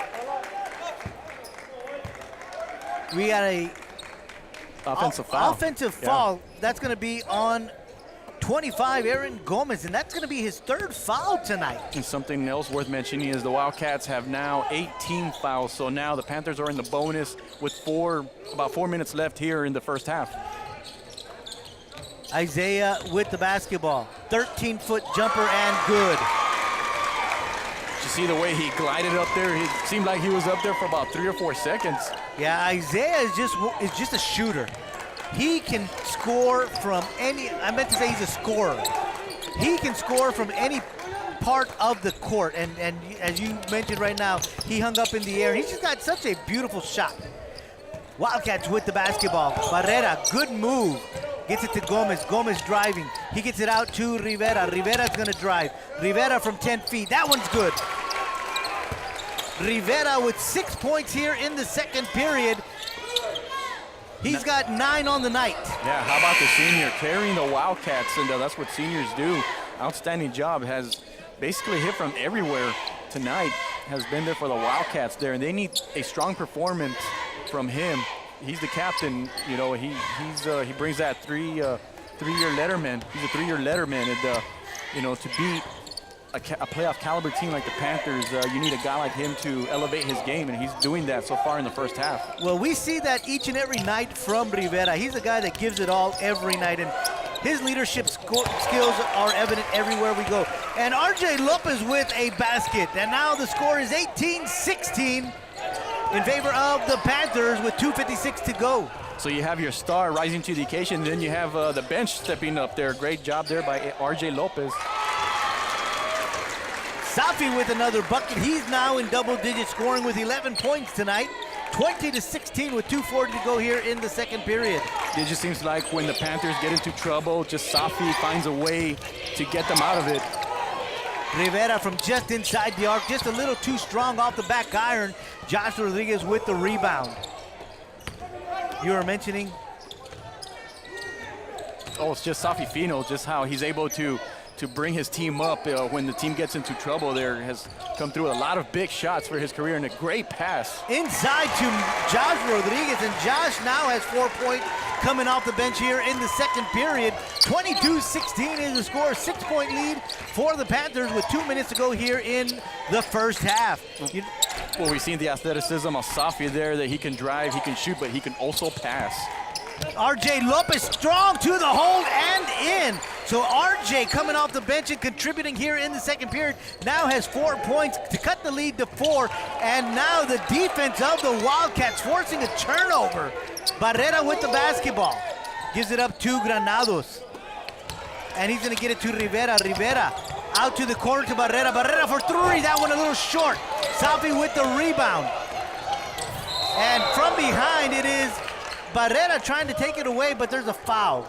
[SPEAKER 5] We got a
[SPEAKER 3] offensive foul.
[SPEAKER 5] Offensive foul. That's going to be on 25, Aaron Gomez, and that's going to be his 3rd foul tonight.
[SPEAKER 3] And something else worth mentioning is the Wildcats have now 18 fouls, so now the Panthers are in the bonus with about 4 minutes left here in the first half.
[SPEAKER 5] Isaiah with the basketball. 13-foot jumper and good.
[SPEAKER 3] Did you see the way he glided up there? It seemed like he was up there for about 3 or 4 seconds.
[SPEAKER 5] Yeah, Isaiah is just a shooter. He can score from any, I meant to say he's a scorer. He can score from any part of the court, and as you mentioned right now, he hung up in the air. He's just got such a beautiful shot. Wildcats with the basketball. Barrera, good move. Gets it to Gomez. Gomez driving. He gets it out to Rivera. Rivera's going to drive. Rivera from 10 feet. That one's good. Rivera with 6 points here in the second period. He's got 9 on the night.
[SPEAKER 3] Yeah, how about the senior carrying the Wildcats, and that's what seniors do. Outstanding job. Has basically hit from everywhere tonight. Has been there for the Wildcats there, and they need a strong performance from him. He's the captain. You know, he brings that three-year letterman. He's a 3-year letterman, and you know, to beat a playoff caliber team like the Panthers, you need a guy like him to elevate his game, and he's doing that so far in the first half.
[SPEAKER 5] Well, we see that each and every night from Rivera. He's a guy that gives it all every night, and his leadership skills are evident everywhere we go. And RJ Lopez with a basket, and now the score is 18-16 in favor of the Panthers with 2:56 to go.
[SPEAKER 3] So you have your star rising to the occasion, then you have the bench stepping up there. Great job there by RJ Lopez.
[SPEAKER 5] Safi with another bucket. He's now in double-digit scoring with 11 points tonight. 20-16 with 2:40 to go here in the second period.
[SPEAKER 3] It just seems like when the Panthers get into trouble, just Safi finds a way to get them out of it.
[SPEAKER 5] Rivera from just inside the arc, just a little too strong off the back iron. Josh Rodriguez with the rebound. You were mentioning?
[SPEAKER 3] Oh, it's just Safi Fino, just how he's able to bring his team up when the team gets into trouble. There has come through a lot of big shots for his career and a great pass.
[SPEAKER 5] Inside to Josh Rodriguez, and Josh now has 4 points coming off the bench here in the second period. 22-16 is the score, 6-point lead for the Panthers with 2 minutes to go here in the first half.
[SPEAKER 3] Well, we've seen the athleticism of Safi there, that he can drive, he can shoot, but he can also pass.
[SPEAKER 5] RJ Lopez strong to the hold and in. So RJ coming off the bench and contributing here in the second period now has 4 points to cut the lead to 4. And now the defense of the Wildcats forcing a turnover. Barrera with the basketball. Gives it up to Granados. And he's going to get it to Rivera. Rivera out to the corner to Barrera. Barrera for three. That one a little short. Safi with the rebound. And from behind, it is Barrera trying to take it away, but there's a foul.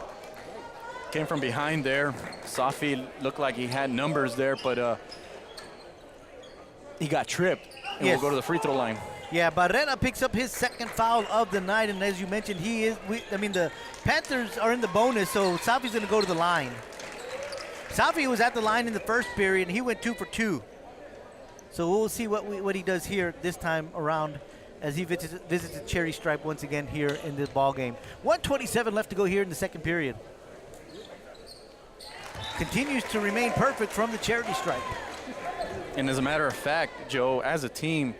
[SPEAKER 3] Came from behind there. Safi looked like he had numbers there, but he got tripped. And
[SPEAKER 5] Yes.
[SPEAKER 3] will go to the free throw line.
[SPEAKER 5] Yeah, Barrera picks up his second foul of the night, and as you mentioned, the Panthers are in the bonus, so Safi's going to go to the line. Safi was at the line in the first period, and he went 2 for 2. So we'll see what he does here this time around as he visits the cherry stripe once again here in this ball game. 1:27 left to go here in the second period. Continues to remain perfect from the charity stripe.
[SPEAKER 3] And as a matter of fact, Joe, as a team,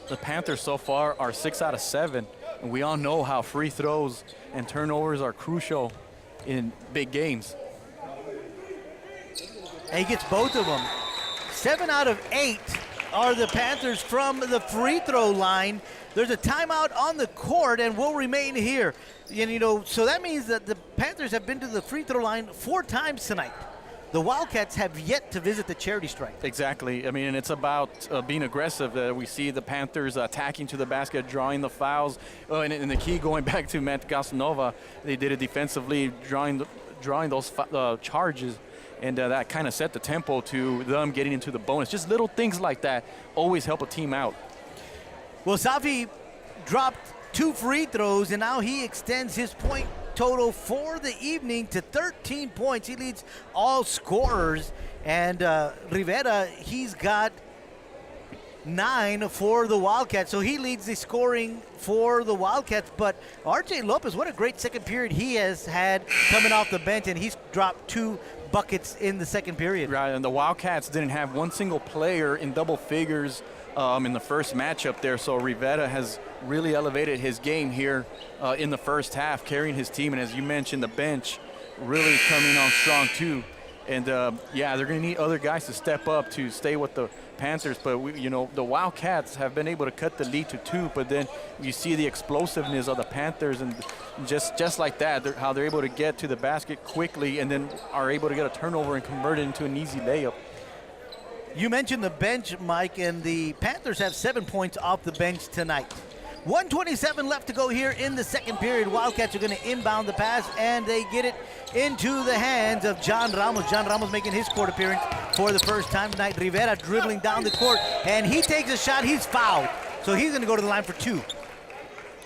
[SPEAKER 3] the Panthers so far are 6 out of 7. And we all know how free throws and turnovers are crucial in big games.
[SPEAKER 5] And he gets both of them. 7 out of 8 are the Panthers from the free throw line. There's a timeout on the court and will remain here. And, so that means that the Panthers have been to the free throw line 4 times tonight. The Wildcats have yet to visit the charity stripe.
[SPEAKER 3] Exactly. I mean, and it's about being aggressive. We see the Panthers attacking to the basket, drawing the fouls. And the key, going back to Matt Casanova, they did it defensively, drawing those charges. And that kind of set the tempo to them getting into the bonus. Just little things like that always help a team out.
[SPEAKER 5] Well, Safi dropped 2 free throws, and now he extends his point total for the evening to 13 points. He leads all scorers. And Rivera, he's got 9 for the Wildcats. So he leads the scoring for the Wildcats. But RJ Lopez, what a great second period he has had coming off the bench, and he's dropped 2 buckets in the second period.
[SPEAKER 3] Right, and the Wildcats didn't have one single player in double figures in the first matchup there, so Rivera has really elevated his game here in the first half, carrying his team, and as you mentioned, the bench really coming on strong too. And yeah, they're going to need other guys to step up to stay with the Panthers, but the Wildcats have been able to cut the lead to 2, but then you see the explosiveness of the Panthers, and just like that, how they're able to get to the basket quickly and then are able to get a turnover and convert it into an easy layup.
[SPEAKER 5] You mentioned the bench, Mike, and the Panthers have 7 points off the bench tonight. 1:27 left to go here in the second period. Wildcats are going to inbound the pass, and they get it into the hands of John Ramos. John Ramos making his court appearance for the first time tonight. Rivera dribbling down the court, and he takes a shot. He's fouled, so he's going to go to the line for 2.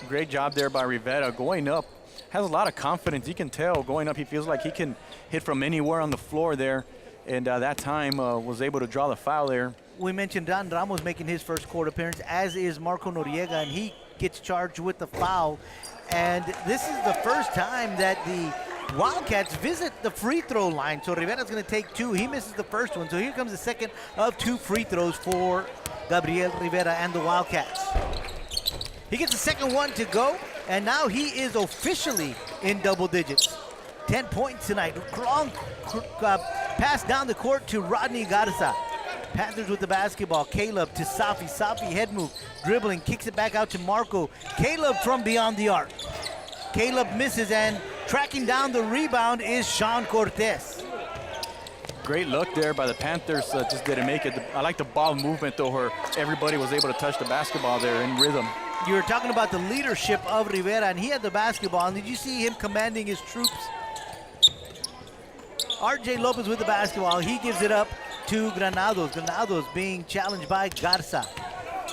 [SPEAKER 3] Great job there by Rivera. Going up, has a lot of confidence. You can tell going up, he feels like he can hit from anywhere on the floor there, and that time was able to draw the foul there.
[SPEAKER 5] We mentioned John Ramos making his first court appearance, as is Marco Noriega, and he gets charged with the foul. And this is the first time that the Wildcats visit the free throw line. So Rivera's going to take 2. He misses the first one. So here comes the second of 2 free throws for Gabriel Rivera and the Wildcats. He gets the second one to go, and now he is officially in double digits. 10 points tonight. Long pass down the court to Rodney Garza. Panthers with the basketball. Caleb to Safi. Safi head move, dribbling, kicks it back out to Marco. Caleb from beyond the arc. Caleb misses, and tracking down the rebound is Sean Cortez.
[SPEAKER 3] Great look there by the Panthers, just didn't make it. I like the ball movement though, where everybody was able to touch the basketball there in rhythm.
[SPEAKER 5] You were talking about the leadership of Rivera, and he had the basketball. And did you see him commanding his troops? RJ Lopez with the basketball. He gives it up to Granados. Granados being challenged by Garza.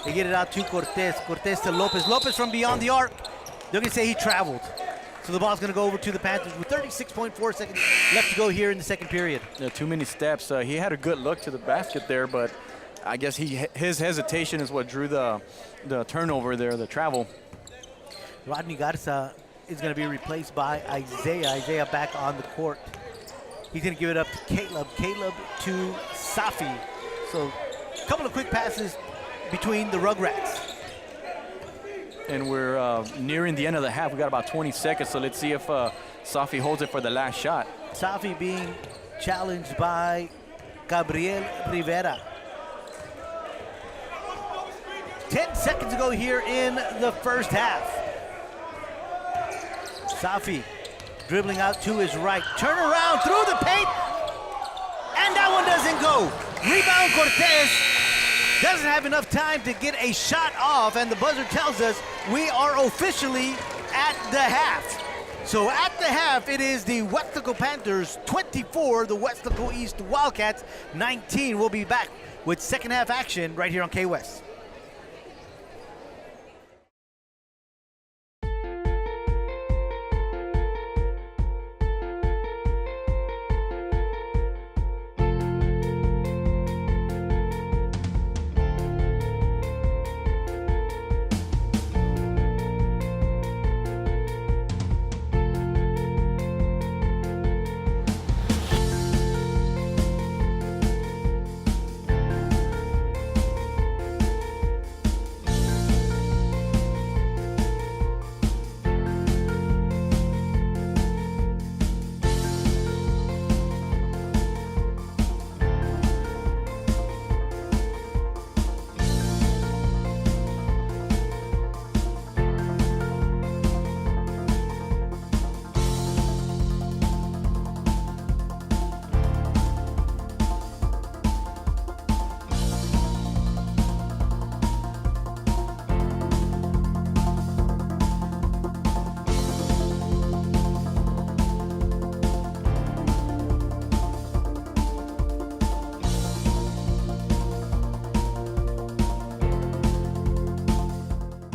[SPEAKER 5] They get it out to Cortez. Cortez to Lopez. Lopez from beyond the arc. They're going to say he traveled. So the ball's going to go over to the Panthers with 36.4 seconds left to go here in the second period.
[SPEAKER 3] Yeah, too many steps. He had a good look to the basket there, but I guess his hesitation is what drew the turnover there, the travel.
[SPEAKER 5] Rodney Garza is going to be replaced by Isaiah. Isaiah back on the court. He's going to give it up to Caleb. Caleb to Safi. So a couple of quick passes between the Rugrats.
[SPEAKER 3] And we're nearing the end of the half. We got about 20 seconds, so let's see if Safi holds it for the last shot.
[SPEAKER 5] Safi being challenged by Gabriel Rivera. 10 seconds ago here in the first half. Safi dribbling out to his right. Turn around through the paint. one doesn't go. Rebound, Cortez doesn't have enough time to get a shot off, and the buzzer tells us we are officially at the half. So at the half, it is the Weslaco Panthers 24, the Weslaco East Wildcats 19. We'll be back with second half action right here on K-West.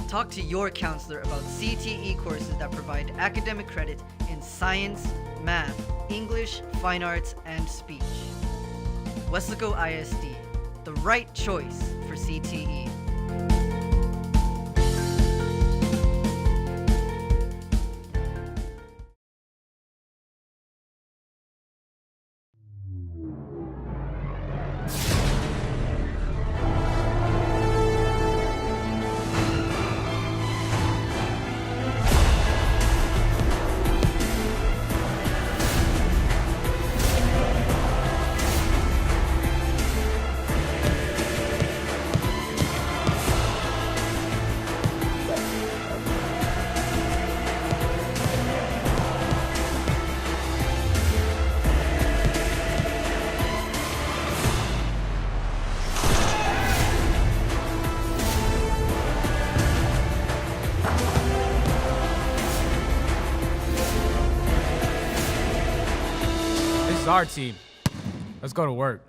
[SPEAKER 7] Talk to your counselor about CTE courses that provide academic credit in science, math, English, fine arts, and speech. Weslaco ISD, the right choice for CTE.
[SPEAKER 4] This is our team. Let's go to work.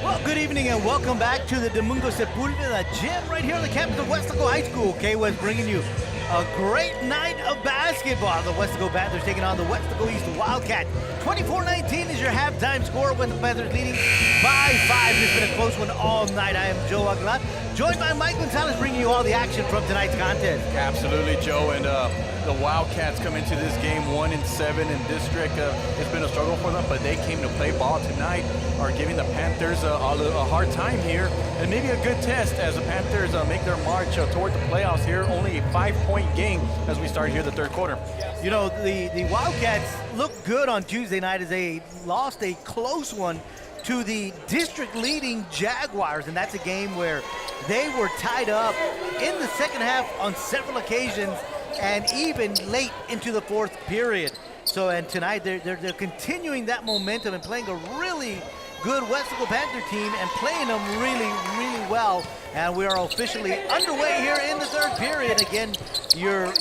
[SPEAKER 5] Well, good evening and welcome back to the Domingo Sepulveda gym right here on the campus of Weslaco High School. K-West bringing you a great night of basketball. The Weslaco Panthers taking on the Weslaco East Wildcats. 24-19 is your halftime score. Weslaco Panthers leading by 5. It's been a close one all night. I am Joe Aguilar, joined by Mike Gonzalez, bringing you all the action from tonight's contest.
[SPEAKER 3] Absolutely, Joe. And the Wildcats come into this game 1-7 in district. It's been a struggle for them, but they came to play ball tonight, are giving the Panthers a hard time here, and maybe a good test as the Panthers make their march toward the playoffs here. Only a 5-point game as we start here the third quarter.
[SPEAKER 5] You know, the Wildcats looked good on Tuesday night as they lost a close one to the district-leading Jaguars, and that's a game where they were tied up in the second half on several occasions and even late into the fourth period. So, and tonight they're continuing that momentum and playing a really good Weslaco Panther team and playing them really, really well. And we are officially underway here in the third period. Again, your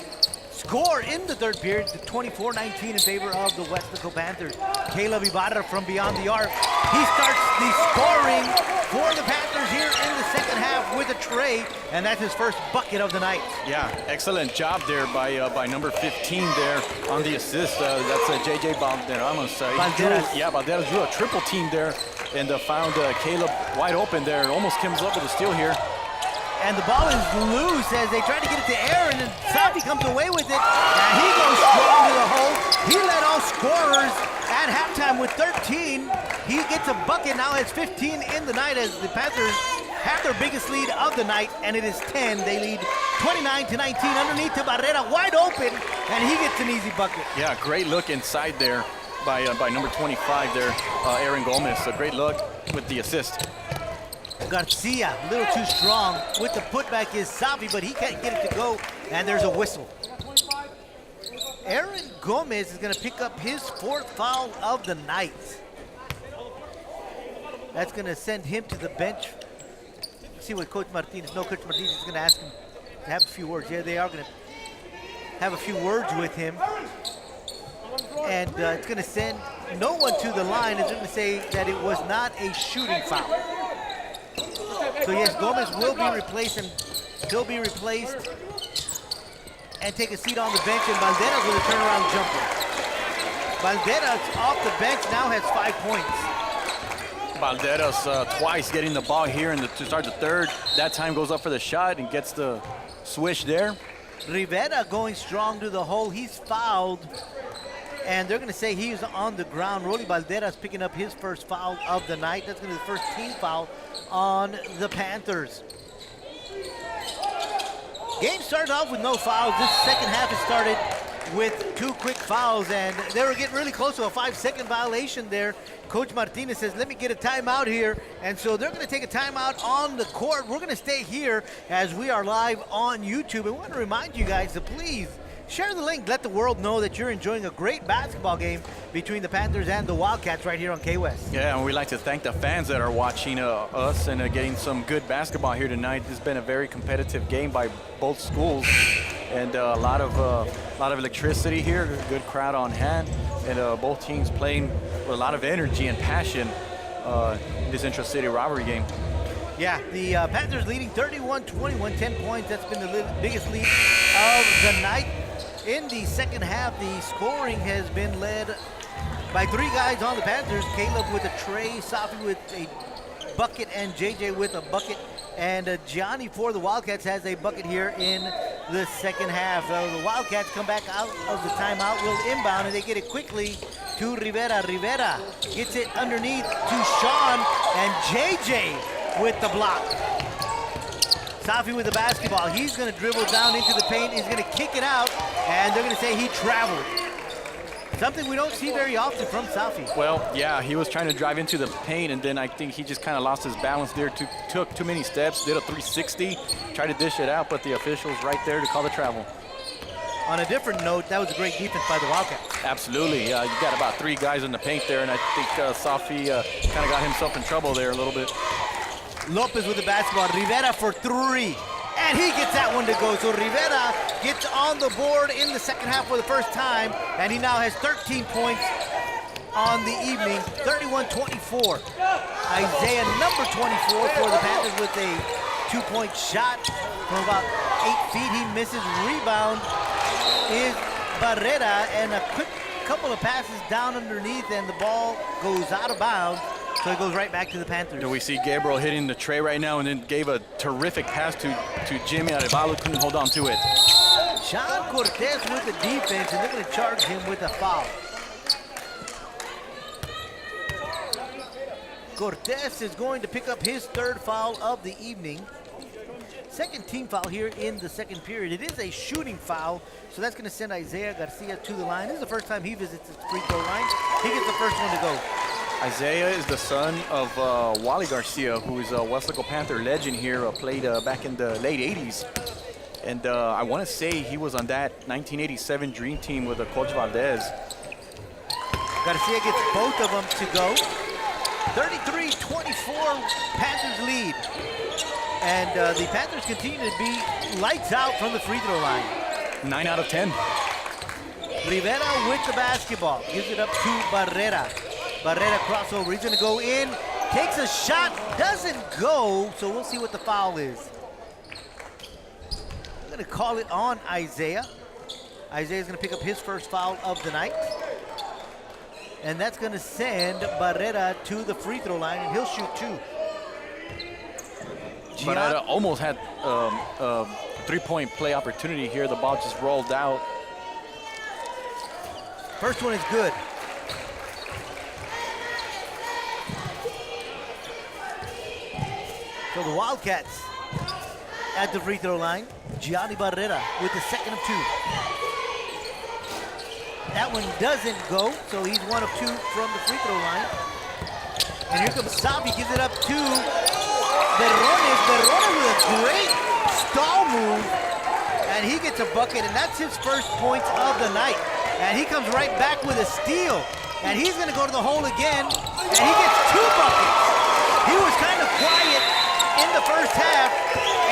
[SPEAKER 5] score in the third period, 24-19 in favor of the Weslaco Panthers. Caleb Ibarra from beyond the arc. He starts the scoring for the Panthers here in the second half with a tray, and that's his first bucket of the night.
[SPEAKER 3] Yeah, excellent job there by number 15 there on the assist. That's J.J. Valderramos. Valderramos drew a triple team there and found Caleb wide open there. Almost comes up with a steal here.
[SPEAKER 5] And the ball is loose as they try to get it to Aaron, and Safi comes away with it. And he goes strong to the hole. He led all scorers at halftime with 13. He gets a bucket, now has 15 in the night as the Panthers have their biggest lead of the night, and it is 10. They lead 29-19 underneath to Barrera, wide open, and he gets an easy bucket.
[SPEAKER 3] Yeah, great look inside there by number 25 there, Aaron Gomez. A great look with the assist.
[SPEAKER 5] Garcia, a little too strong. With the putback is Safi, but he can't get it to go, and there's a whistle. Aaron Gomez is going to pick up his 4th foul of the night. That's going to send him to the bench. See what Coach Martinez, Coach Martinez is going to ask him to have a few words. Yeah, they are going to have a few words with him. And it's going to send no one to the line. It's going to say that it was not a shooting foul. So yes, Gomez will be replaced, and he'll be replaced and take a seat on the bench, and Valderas with a turnaround jumper. Valderas off the bench now has 5 points.
[SPEAKER 3] Valderas twice getting the ball here to start the third. That time goes up for the shot and gets the swish there.
[SPEAKER 5] Rivera going strong to the hole. He's fouled, and they're going to say he's on the ground. Rolly Valderas picking up his first foul of the night. That's going to be the first team foul on the Panthers. Game started off with no fouls. This second half has started with 2 quick fouls, and they were getting really close to a 5-second violation there. Coach Martinez says, let me get a timeout here. And so they're going to take a timeout on the court. We're going to stay here as we are live on YouTube. I want to remind you guys to please share the link. Let the world know that you're enjoying a great basketball game between the Panthers and the Wildcats right here on K-West.
[SPEAKER 3] Yeah, and we'd like to thank the fans that are watching us and getting some good basketball here tonight. This has been a very competitive game by both schools, and a lot of electricity here, good crowd on hand, and both teams playing with a lot of energy and passion in this intra-city rivalry game.
[SPEAKER 5] Yeah, the Panthers leading 31-21, 10 points. That's been the biggest lead of the night. In the second half, the scoring has been led by 3 guys on the Panthers. Caleb with a tray, Safi with a bucket, and JJ with a bucket. And Gianni for the Wildcats has a bucket here in the second half. The Wildcats come back out of the timeout, will inbound, and they get it quickly to Rivera. Rivera gets it underneath to Sean, and JJ with the block. Safi with the basketball. He's going to dribble down into the paint. He's going to kick it out, and they're going to say he traveled. Something we don't see very often from Safi.
[SPEAKER 3] Well, yeah, he was trying to drive into the paint, and then I think he just kind of lost his balance there, took too many steps, did a 360, tried to dish it out, but the official's right there to call the travel.
[SPEAKER 5] On a different note, that was a great defense by the Wildcats.
[SPEAKER 3] Absolutely. You got about 3 guys in the paint there, and I think Safi kind of got himself in trouble there a little bit.
[SPEAKER 5] Lopez with the basketball. Rivera for 3. And he gets that one to go. So Rivera gets on the board in the second half for the first time. And he now has 13 points on the evening. 31-24. Isaiah, number 24 for the Panthers with a 2-point shot from about 8 feet. He misses. Rebound is Barrera. And a quick couple of passes down underneath. And the ball goes out of bounds. So it goes right back to the Panthers.
[SPEAKER 3] We see Gabriel hitting the tray right now, and then gave a terrific pass to Jimmy Arevalo, couldn't hold on to it.
[SPEAKER 5] Sean Cortez with the defense, and they're going to charge him with a foul. Cortez is going to pick up his 3rd foul of the evening. Second team foul here in the second period. It is a shooting foul, so that's going to send Isaiah Garcia to the line. This is the first time he visits the free throw line. He gets the first one to go.
[SPEAKER 3] Isaiah is the son of Wally Garcia, who is a Weslaco Panther legend here, played back in the late 80s. And I want to say he was on that 1987 Dream Team with Coach Valdez.
[SPEAKER 5] Garcia gets both of them to go. 33-24, Panthers lead. And the Panthers continue to be lights out from the free throw line.
[SPEAKER 3] 9 out of 10.
[SPEAKER 5] Rivera with the basketball, gives it up to Barrera. Barrera crossover, he's gonna go in, takes a shot, doesn't go, so we'll see what the foul is. I'm gonna call it on Isaiah. Isaiah's gonna pick up his first foul of the night. And that's gonna send Barrera to the free throw line, and he'll shoot 2.
[SPEAKER 3] Barrera almost had a 3-point play opportunity here. The ball just rolled out.
[SPEAKER 5] First one is good. So the Wildcats at the free throw line. Gianni Barrera with the second of 2. That one doesn't go, so he's 1 of 2 from the free throw line. And here comes Sabi, gives it up to Berrones. Berrones with a great stall move, and he gets a bucket, and that's his first points of the night. And he comes right back with a steal. And he's going to go to the hole again. And he gets 2 buckets. He was kind of quiet in the first half.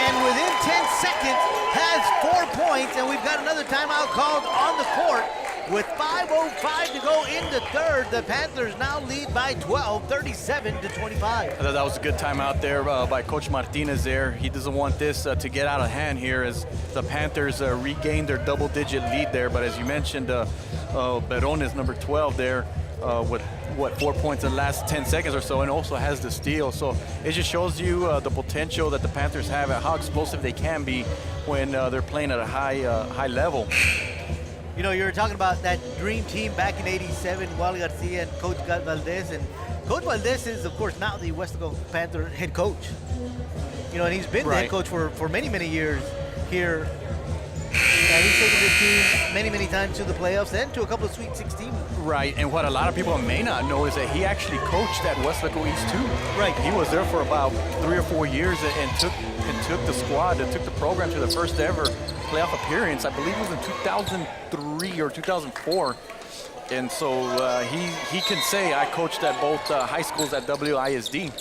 [SPEAKER 5] And within 10 seconds has 4 points. And we've got another timeout called on the court. With 5:05 to go in the third, the Panthers now lead by 12, 37-25.
[SPEAKER 3] I thought that was a good timeout there by Coach Martinez there. He doesn't want this to get out of hand here as the Panthers regain their double-digit lead there. But as you mentioned, Perón is number 12 there with, 4 points in the last 10 seconds or so, and also has the steal. So it just shows you the potential that the Panthers have and how explosive they can be when they're playing at a high level.
[SPEAKER 5] You know, you were talking about that dream team back in '87, Wally Garcia and Coach Valdez. And Coach Valdez is, of course, now the Weslaco Panther head coach. You know, and he's been the head coach for many, many years here. And he's taken this team many, many times to the playoffs and to a couple of Sweet 16.
[SPEAKER 3] Right, and what a lot of people may not know is that he actually coached at Weslaco East too.
[SPEAKER 5] Right.
[SPEAKER 3] He was there for about 3 or 4 years and took the squad, and took the program to the first ever playoff appearance. I believe it was in 2003 or 2004. And so he can say, I coached at both high schools at WISD.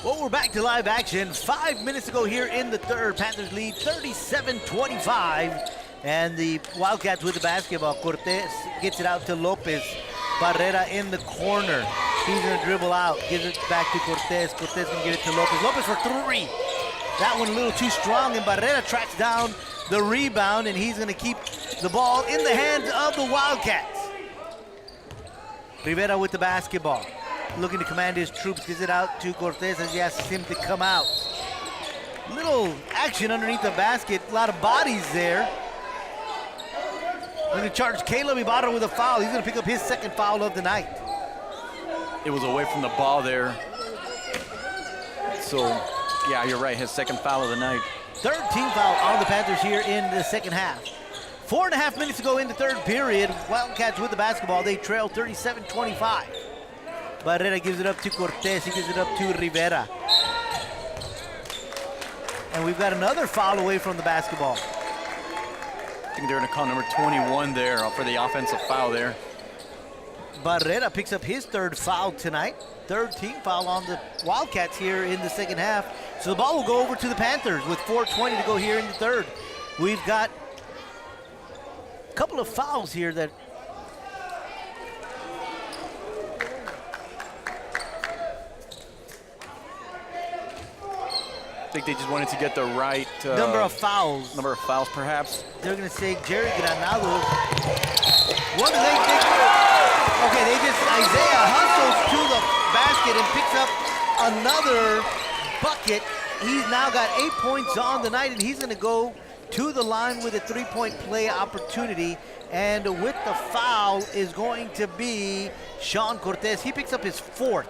[SPEAKER 5] Well, we're back to live action. 5 minutes to go here in the third. Panthers lead 37-25. And the Wildcats with the basketball. Cortez gets it out to Lopez. Barrera in the corner. He's going to dribble out. Gives it back to Cortez. Cortez going to give it to Lopez. Lopez for 3. That one a little too strong. And Barrera tracks down the rebound. And he's going to keep the ball in the hands of the Wildcats. Rivera with the basketball. Looking to command his troops. Gives it out to Cortez as he asks him to come out. Little action underneath the basket. A lot of bodies there. Going to charge Caleb Ibarra with a foul. He's going to pick up his second foul of the night.
[SPEAKER 3] It was away from the ball there. So, yeah, you're right. His second foul of the night.
[SPEAKER 5] Third team foul on the Panthers here in the second half. 4.5 minutes to go in the third period. Wildcats with the basketball. They trail 37-25. Barrera gives it up to Cortez. He gives it up to Rivera. And we've got another foul away from the basketball.
[SPEAKER 3] I think they're going to call number 21 there for the offensive foul there.
[SPEAKER 5] Barrera picks up his third foul tonight. Third team foul on the Wildcats here in the second half. So the ball will go over to the Panthers with 4:20 to go here in the third. We've got a couple of fouls here that
[SPEAKER 3] I think they just wanted to get the right
[SPEAKER 5] number of fouls.
[SPEAKER 3] Number of fouls, perhaps.
[SPEAKER 5] They're going to say Jerry Granados. What do they think? Okay, they just, Isaiah hustles to the basket and picks up another bucket. He's now got 8 points on the night, and he's going to go to the line with a 3-point play opportunity. And with the foul is going to be Sean Cortez. He picks up his 4th.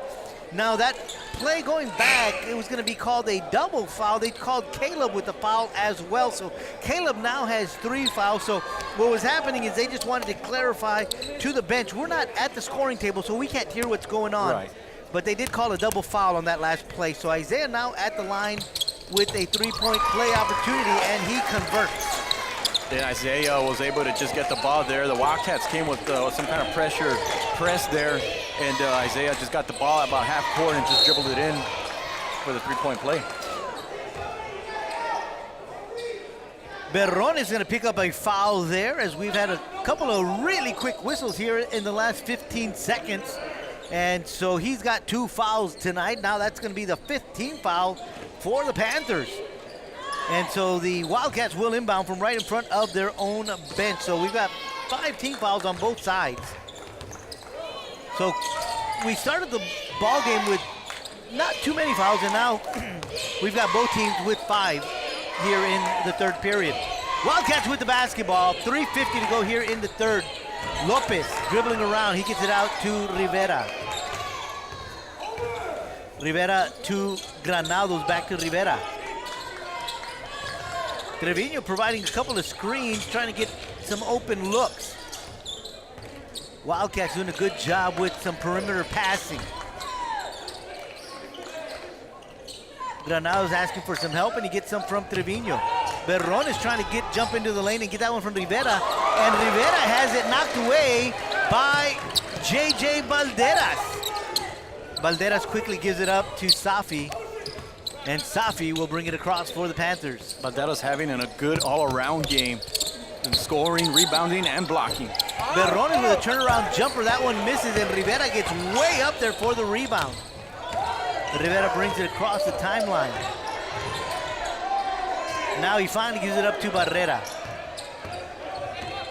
[SPEAKER 5] Now that play going back, it was going to be called a double foul. They called Caleb with the foul as well. So Caleb now has 3 fouls. So what was happening is they just wanted to clarify to the bench. We're not at the scoring table, so we can't hear what's going on.
[SPEAKER 3] Right.
[SPEAKER 5] But they did call a double foul on that last play. So Isaiah now at the line with a 3-point play opportunity, and he converts.
[SPEAKER 3] Then Isaiah was able to just get the ball there. The Wildcats came with some kind of press there, and Isaiah just got the ball at about half court and just dribbled it in for the 3-point play.
[SPEAKER 5] Berron is going to pick up a foul there, as we've had a couple of really quick whistles here in the last 15 seconds. And so he's got 2 fouls tonight. Now that's going to be the 5th team foul for the Panthers. And so the Wildcats will inbound from right in front of their own bench. So we've got 5 team fouls on both sides. So we started the ball game with not too many fouls, and now we've got both teams with 5 here in the third period. Wildcats with the basketball, 3:50 to go here in the third. Lopez dribbling around, he gets it out to Rivera. Rivera to Granados, back to Rivera. Trevino providing a couple of screens, trying to get some open looks. Wildcats doing a good job with some perimeter passing. Granados asking for some help, and he gets some from Trevino. Berron is trying to jump into the lane and get that one from Rivera. And Rivera has it knocked away by J.J. Valderas. Valderas quickly gives it up to Safi. And Safi will bring it across for the Panthers.
[SPEAKER 3] Valderas having a good all-around game in scoring, rebounding, and blocking.
[SPEAKER 5] Berron with a turnaround jumper. That one misses, and Rivera gets way up there for the rebound. Rivera brings it across the timeline. Now he finally gives it up to Barrera.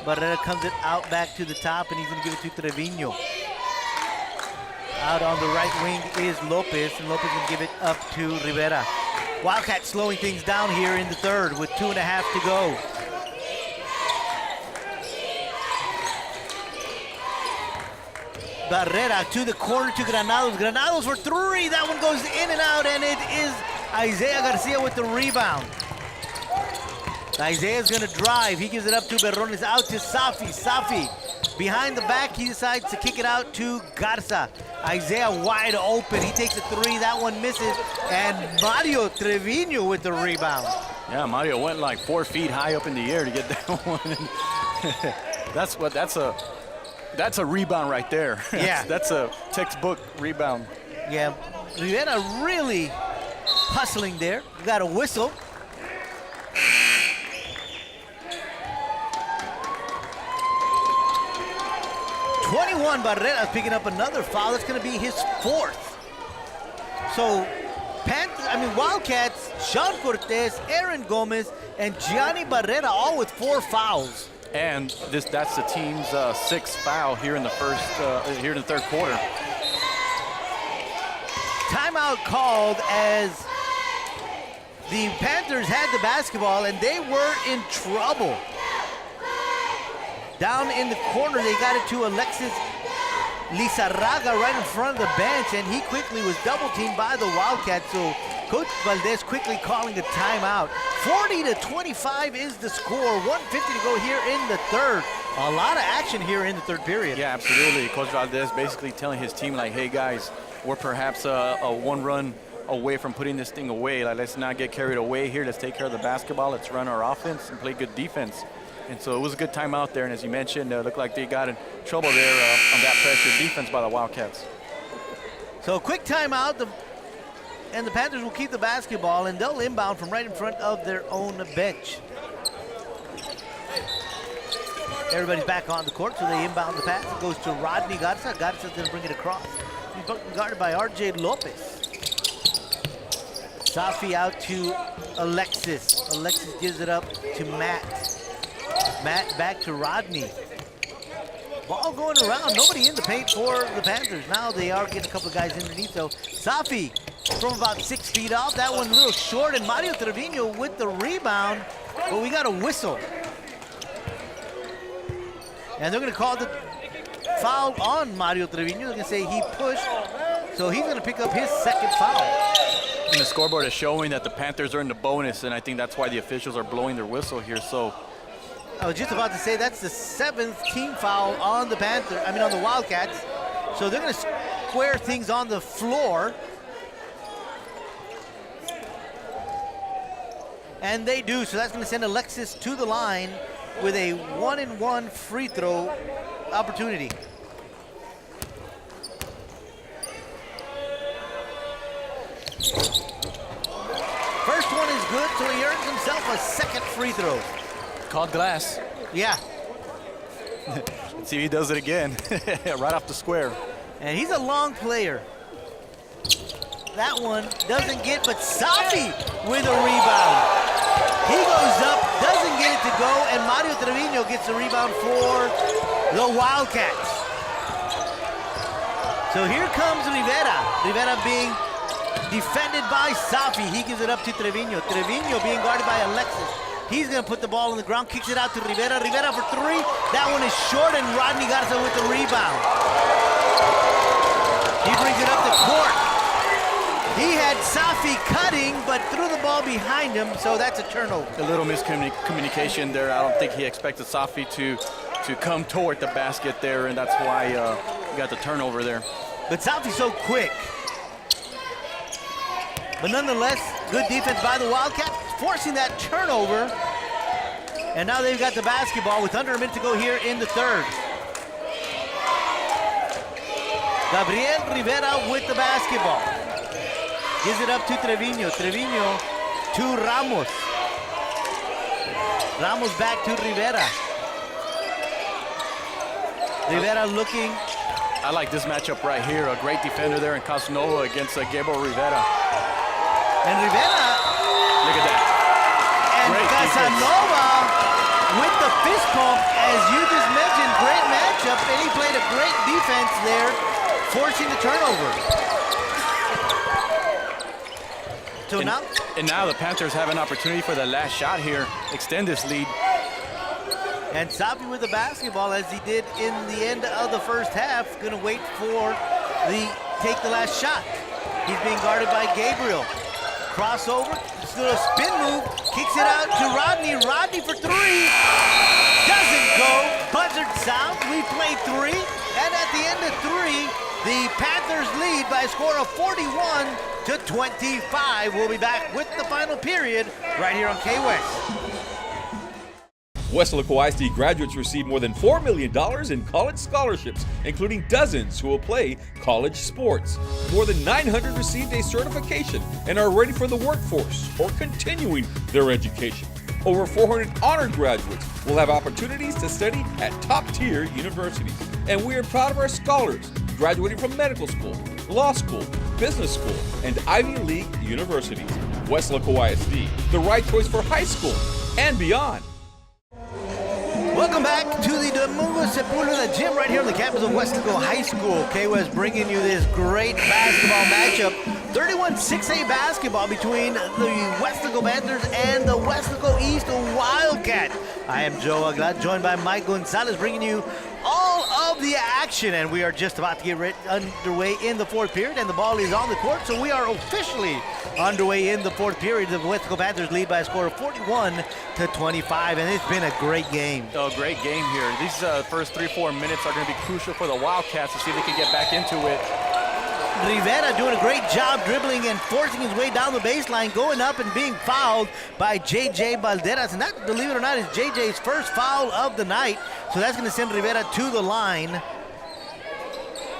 [SPEAKER 5] Barrera comes it out back to the top, and he's going to give it to Trevino. Out on the right wing is Lopez, and Lopez will give it up to Rivera. Wildcats slowing things down here in the third with 2.5 to go. Barrera to the corner to Granados. Granados for three. That one goes in and out, and it is Isaiah Garcia with the rebound. Isaiah's gonna drive. He gives it up to Berrones, out to Safi. Safi behind the back. He decides to kick it out to Garza. Isaiah wide open. He takes a three. That one misses. And Mario Trevino with the rebound.
[SPEAKER 3] Yeah, Mario went like 4 feet high up in the air to get that one. That's a rebound right there.
[SPEAKER 5] Yeah.
[SPEAKER 3] That's a textbook rebound.
[SPEAKER 5] Yeah, Rivera really hustling there. We got a whistle. (21) Barrera picking up another foul. That's going to be his 4th. So, Wildcats, Sean Cortez, Aaron Gomez, and Gianni Barrera all with 4 fouls.
[SPEAKER 3] And that's the team's 6th foul here in the third quarter.
[SPEAKER 5] Timeout called as the Panthers had the basketball and they were in trouble. Down in the corner, they got it to Alexis Lizarraga right in front of the bench, and he quickly was double-teamed by the Wildcats, so Coach Valdez quickly calling a timeout. 40-25 is the score, 1:50 to go here in the third. A lot of action here in the third period.
[SPEAKER 3] Yeah, absolutely. Coach Valdez basically telling his team, like, hey, guys, we're perhaps a one run away from putting this thing away. Like, let's not get carried away here. Let's take care of the basketball. Let's run our offense and play good defense. And so it was a good time out there. And as you mentioned, it looked like they got in trouble there on that pressure defense by the Wildcats.
[SPEAKER 5] So a quick timeout, and the Panthers will keep the basketball, and they'll inbound from right in front of their own bench. Everybody's back on the court, so they inbound the pass. It goes to Rodney Garza. Garza's going to bring it across. He's guarded by R.J. Lopez. Safi out to Alexis. Alexis gives it up to Matt. Matt back to Rodney. Ball going around. Nobody in the paint for the Panthers. Now they are getting a couple of guys underneath, though. Safi from about 6 feet off. That one a little short, and Mario Trevino with the rebound. But we got a whistle. And they're going to call the foul on Mario Trevino. They're going to say he pushed. So he's going to pick up his 2nd foul.
[SPEAKER 3] And the scoreboard is showing that the Panthers are in the bonus, and I think that's why the officials are blowing their whistle here. So
[SPEAKER 5] I was just about to say that's the 7th team foul on the on the Wildcats. So they're going to square things on the floor. And they do, so that's going to send Alexis to the line with a 1-and-1 free throw opportunity. First one is good, so he earns himself a 2nd free throw.
[SPEAKER 3] called glass.
[SPEAKER 5] Yeah.
[SPEAKER 3] Let's see if he does it again. Right off the square.
[SPEAKER 5] And he's a long player. That one doesn't get, but Safi with a rebound. He goes up, doesn't get it to go, and Mario Trevino gets the rebound for the Wildcats. So here comes Rivera. Rivera being defended by Safi. He gives it up to Trevino. Trevino being guarded by Alexis. He's going to put the ball on the ground, kicks it out to Rivera. Rivera for 3. That one is short, and Rodney Garza with the rebound. He brings it up the court. He had Safi cutting, but threw the ball behind him, so that's a turnover.
[SPEAKER 3] A little miscommunication there. I don't think he expected Safi to come toward the basket there, and that's why he got the turnover there.
[SPEAKER 5] But Safi's so quick. But nonetheless, good defense by the Wildcats. forcing that turnover. And now they've got the basketball with under a minute to go here in the third. Gabriel Rivera with the basketball. Gives it up to Trevino. Trevino to Ramos. Ramos back to Rivera. Rivera looking.
[SPEAKER 3] I like this matchup right here. A great defender there in Casanova against Gabriel Rivera.
[SPEAKER 5] And Rivera.
[SPEAKER 3] Look at that.
[SPEAKER 5] And
[SPEAKER 3] Great
[SPEAKER 5] Casanova with the fist pump, as you just mentioned. Great matchup, and he played a great defense there, forcing the turnover. So now.
[SPEAKER 3] And now the Panthers have an opportunity for the last shot here, extend this lead.
[SPEAKER 5] And Sabi with the basketball, as he did in the end of the first half, gonna wait for take the last shot. He's being guarded by Gabriel. Crossover, just a little spin move, kicks it out to Rodney. Rodney for three, doesn't go. Buzzard sound, we play three, and at the end of three, the Panthers lead by a score of 41-25. We'll be back with the final period right here on K-West.
[SPEAKER 6] Weslaco ISD graduates receive more than $4 million in college scholarships, including dozens who will play college sports. More than 900 received a certification and are ready for the workforce or continuing their education. Over 400 honor graduates will have opportunities to study at top-tier universities. And we are proud of our scholars graduating from medical school, law school, business school, and Ivy League universities. Weslaco ISD, the right choice for high school and beyond.
[SPEAKER 5] Welcome back to the Domingo Sepulveda gym right here on the campus of Weslaco High School. K-West bringing you this great basketball matchup. 31-6A basketball between the Weslaco Panthers and the Weslaco East Wildcats. I am Joe Aglad, joined by Mike Gonzalez, bringing you all of the action. And we are just about to get underway in the fourth period, and the ball is on the court, so we are officially underway in the fourth period. The Weslaco Panthers lead by a score of 41-25, and it's been a great game.
[SPEAKER 3] Oh, great game here. These first 3-4 minutes are going to be crucial for the Wildcats to see if they can get back into it.
[SPEAKER 5] Rivera doing a great job dribbling and forcing his way down the baseline, going up and being fouled by J.J. Valderas. And that, believe it or not, is J.J.'s first foul of the night. So that's going to send Rivera to the line.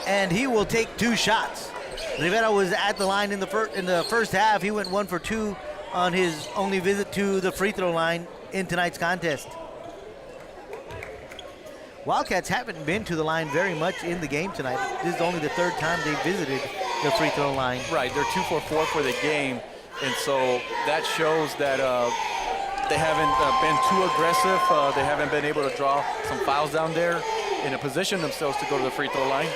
[SPEAKER 5] And he will take two shots. Rivera was at the line in the first half. He went 1 for 2 on his only visit to the free throw line in tonight's contest. Wildcats haven't been to the line very much in the game tonight. This is only the third time they visited the free throw line.
[SPEAKER 3] Right, they're 2 for 4 for the game, and so that shows that they haven't been too aggressive. They haven't been able to draw some fouls down there and to position themselves to go to the free throw line.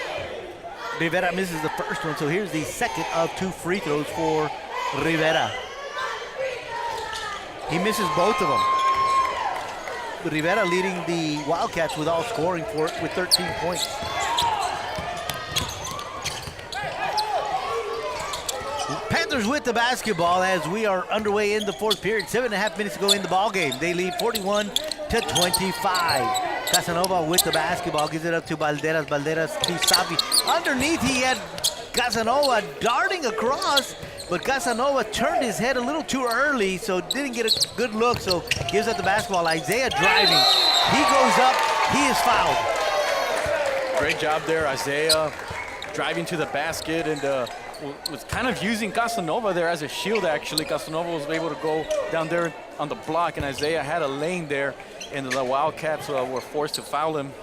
[SPEAKER 5] Rivera misses the first one, so here's the second of 2 free throws for Rivera. He misses both of them. Rivera leading the Wildcats with all scoring for it with 13 points. Panthers with the basketball as we are underway in the fourth period. 7.5 minutes to go in the ball game. They lead 41-25. Casanova with the basketball, gives it up to Valderas. Valderas to Sabi. Underneath, he had Casanova darting across, but Casanova turned his head a little too early, so didn't get a good look, so gives up the basketball. Isaiah driving. He goes up, he is fouled.
[SPEAKER 3] Great job there, Isaiah, driving to the basket and was kind of using Casanova there as a shield, actually. Casanova was able to go down there on the block, and Isaiah had a lane there, and the Wildcats were forced to foul him.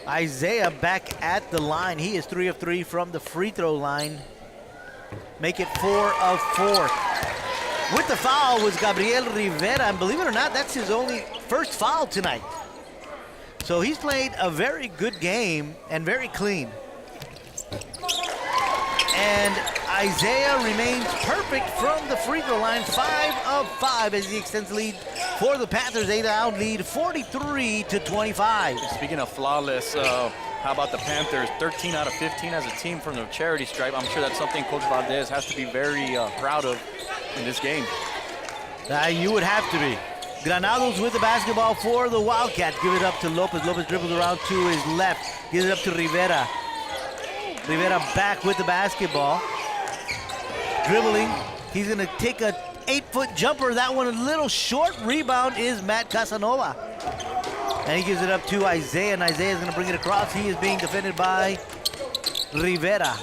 [SPEAKER 5] Isaiah back at the line. He is 3 of 3 from the free throw line. Make it 4 of 4. With the foul was Gabriel Rivera, and believe it or not, that's his only first foul tonight. So he's played a very good game and very clean. And Isaiah remains perfect from the free throw line, 5 of 5 as he extends the lead for the Panthers. They now lead 43-25.
[SPEAKER 3] Speaking of flawless, how about the Panthers? 13 out of 15 as a team from the charity stripe. I'm sure that's something Coach Valdez has to be very proud of in this game.
[SPEAKER 5] You would have to be. Granados with the basketball for the Wildcats. Give it up to Lopez. Lopez dribbles around to his left. Gives it up to Rivera. Rivera back with the basketball. Dribbling. He's going to take an 8-foot jumper. That one a little short. Rebound is Matt Casanova. And he gives it up to Isaiah, and Isaiah is going to bring it across. He is being defended by Rivera.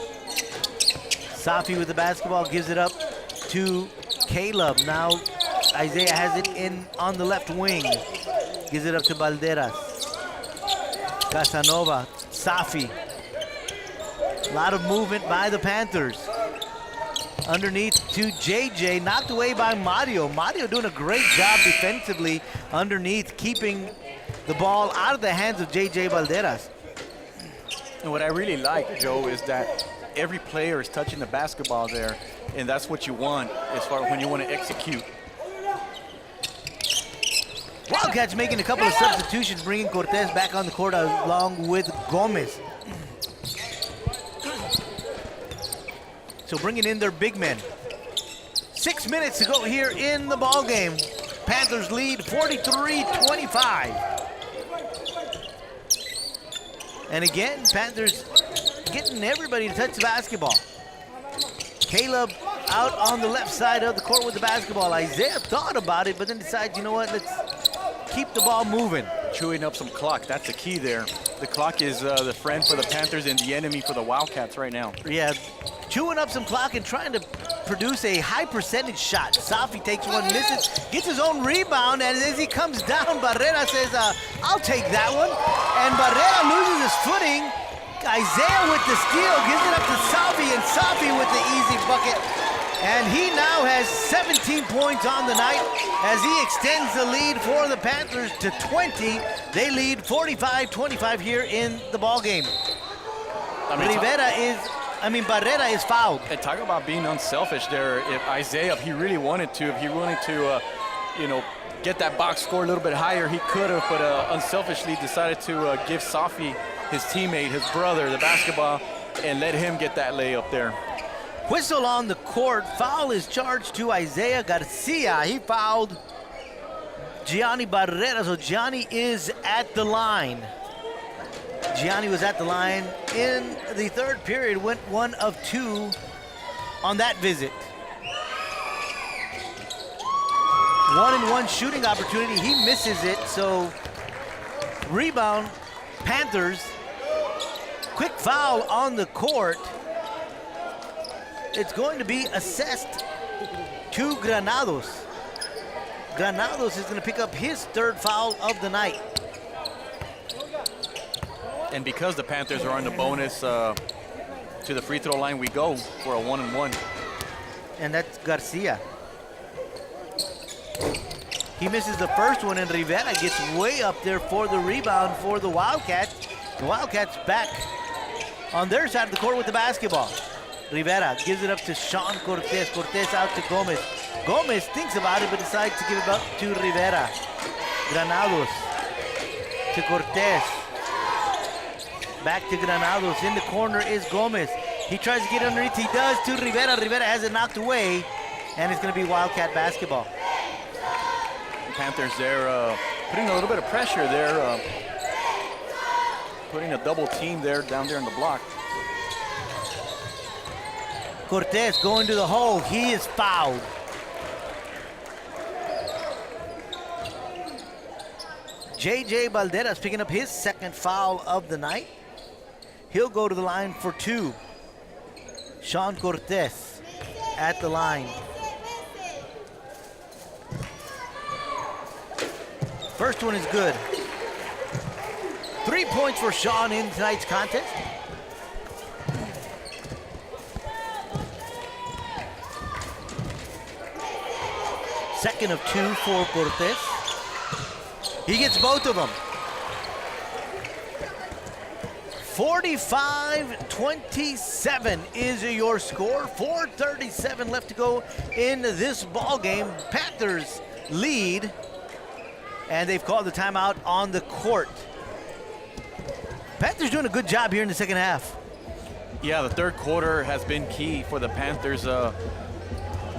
[SPEAKER 5] Safi with the basketball gives it up to Caleb. Now Isaiah has it in on the left wing. Gives it up to Balderas. Casanova, Safi. A lot of movement by the Panthers. Underneath to JJ, knocked away by Mario. Mario doing a great job defensively underneath, keeping the ball out of the hands of JJ Balderas.
[SPEAKER 3] And what I really like, Joe, is that every player is touching the basketball there, and that's what you want as far as when you want to execute.
[SPEAKER 5] Wildcats making a couple of substitutions, bringing Cortez back on the court along with Gomez. So bringing in their big men. 6 minutes to go here in the ball game. Panthers lead 43-25. And again, Panthers getting everybody to touch the basketball. Caleb out on the left side of the court with the basketball. Isaiah thought about it, but then decided, you know what, let's keep the ball moving.
[SPEAKER 3] Chewing up some clock, that's the key there. The clock is the friend for the Panthers and the enemy for the Wildcats right now.
[SPEAKER 5] Yeah, chewing up some clock and trying to produce a high percentage shot. Safi takes one, misses, gets his own rebound, and as he comes down, Barrera says, I'll take that one. And Barrera loses his footing. Isaiah with the steal, gives it up to Safi, and Safi with the easy bucket. And he now has 17 points on the night as he extends the lead for the Panthers to 20. They lead 45-25 here in the ball game. Barrera is fouled.
[SPEAKER 3] And talk about being unselfish there. If Isaiah, if he really wanted to, get that box score a little bit higher, he could have, but unselfishly decided to give Safi, his teammate, his brother, the basketball, and let him get that layup there.
[SPEAKER 5] Whistle on the court. Foul is charged to Isaiah Garcia. He fouled Gianni Barrera, so Gianni is at the line. Gianni was at the line in the third period, went 1 of 2 on that visit. 1-and-1 shooting opportunity. He misses it, so rebound, Panthers. Quick foul on the court. It's going to be assessed to Granados. Granados is going to pick up his third foul of the night.
[SPEAKER 3] And because the Panthers are on the bonus, to the free throw line we go for a 1-and-1.
[SPEAKER 5] And that's Garcia. He misses the first one, and Rivera gets way up there for the rebound for the Wildcats. The Wildcats back on their side of the court with the basketball. Rivera gives it up to Sean Cortez. Cortez out to Gomez. Gomez thinks about it, but decides to give it up to Rivera. Granados to Cortez. Back to Granados. In the corner is Gomez. He tries to get underneath. He does to Rivera. Rivera has it knocked away, and it's going to be Wildcat basketball.
[SPEAKER 3] The Panthers there putting a little bit of pressure there, putting a double team there down there in the block.
[SPEAKER 5] Cortez going to the hole. He is fouled. JJ Balderas picking up his second foul of the night. He'll go to the line for 2. Sean Cortez at the line. First one is good. 3 points for Sean in tonight's contest. Second of 2 for Cortez. He gets both of them. 45-27 is your score. 4:37 left to go in this ball game. Panthers lead, and they've called the timeout on the court. Panthers doing a good job here in the second half.
[SPEAKER 3] Yeah, the third quarter has been key for the Panthers.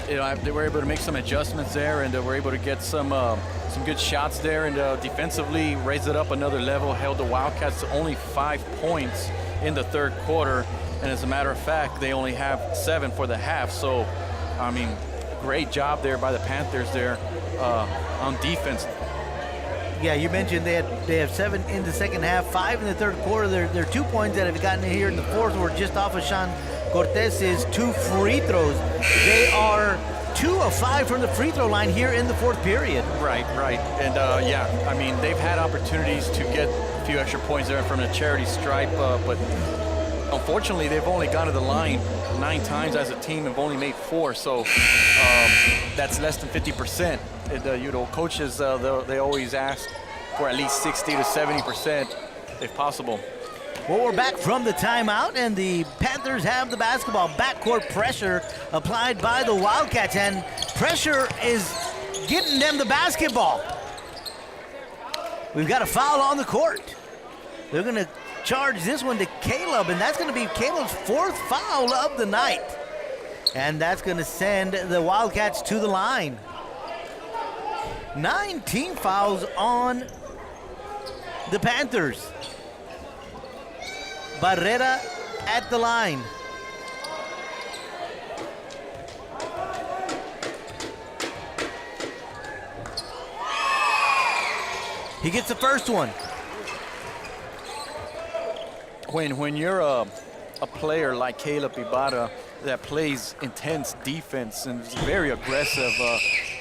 [SPEAKER 3] They were able to make some adjustments there, and they were able to get some good shots there, and defensively raise it up another level, held the Wildcats to only 5 points in the third quarter, and as a matter of fact, they only have 7 for the half. So, I mean, great job there by the Panthers there on defense.
[SPEAKER 5] Yeah, you mentioned they have 7 in the second half, 5 in the third quarter. Their 2 points that have gotten here in the fourth were just off of Sean Cortez's 2 free throws. They are 2 of 5 from the free throw line here in the fourth period.
[SPEAKER 3] Right. And yeah, I mean, they've had opportunities to get a few extra points there from the charity stripe, but unfortunately, they've only gone to the line 9 times as a team and have only made 4, so that's less than 50%. Coaches, they always ask for at least 60 to 70% if possible.
[SPEAKER 5] Well, we're back from the timeout, and the Panthers have the basketball. Backcourt pressure applied by the Wildcats, and pressure is getting them the basketball. We've got a foul on the court. They're going to charge this one to Caleb, and that's going to be Caleb's 4th foul of the night. And that's going to send the Wildcats to the line. 19 fouls on the Panthers. Barrera at the line. He gets the first one.
[SPEAKER 3] When you're a player like Caleb Ibarra that plays intense defense and is very aggressive,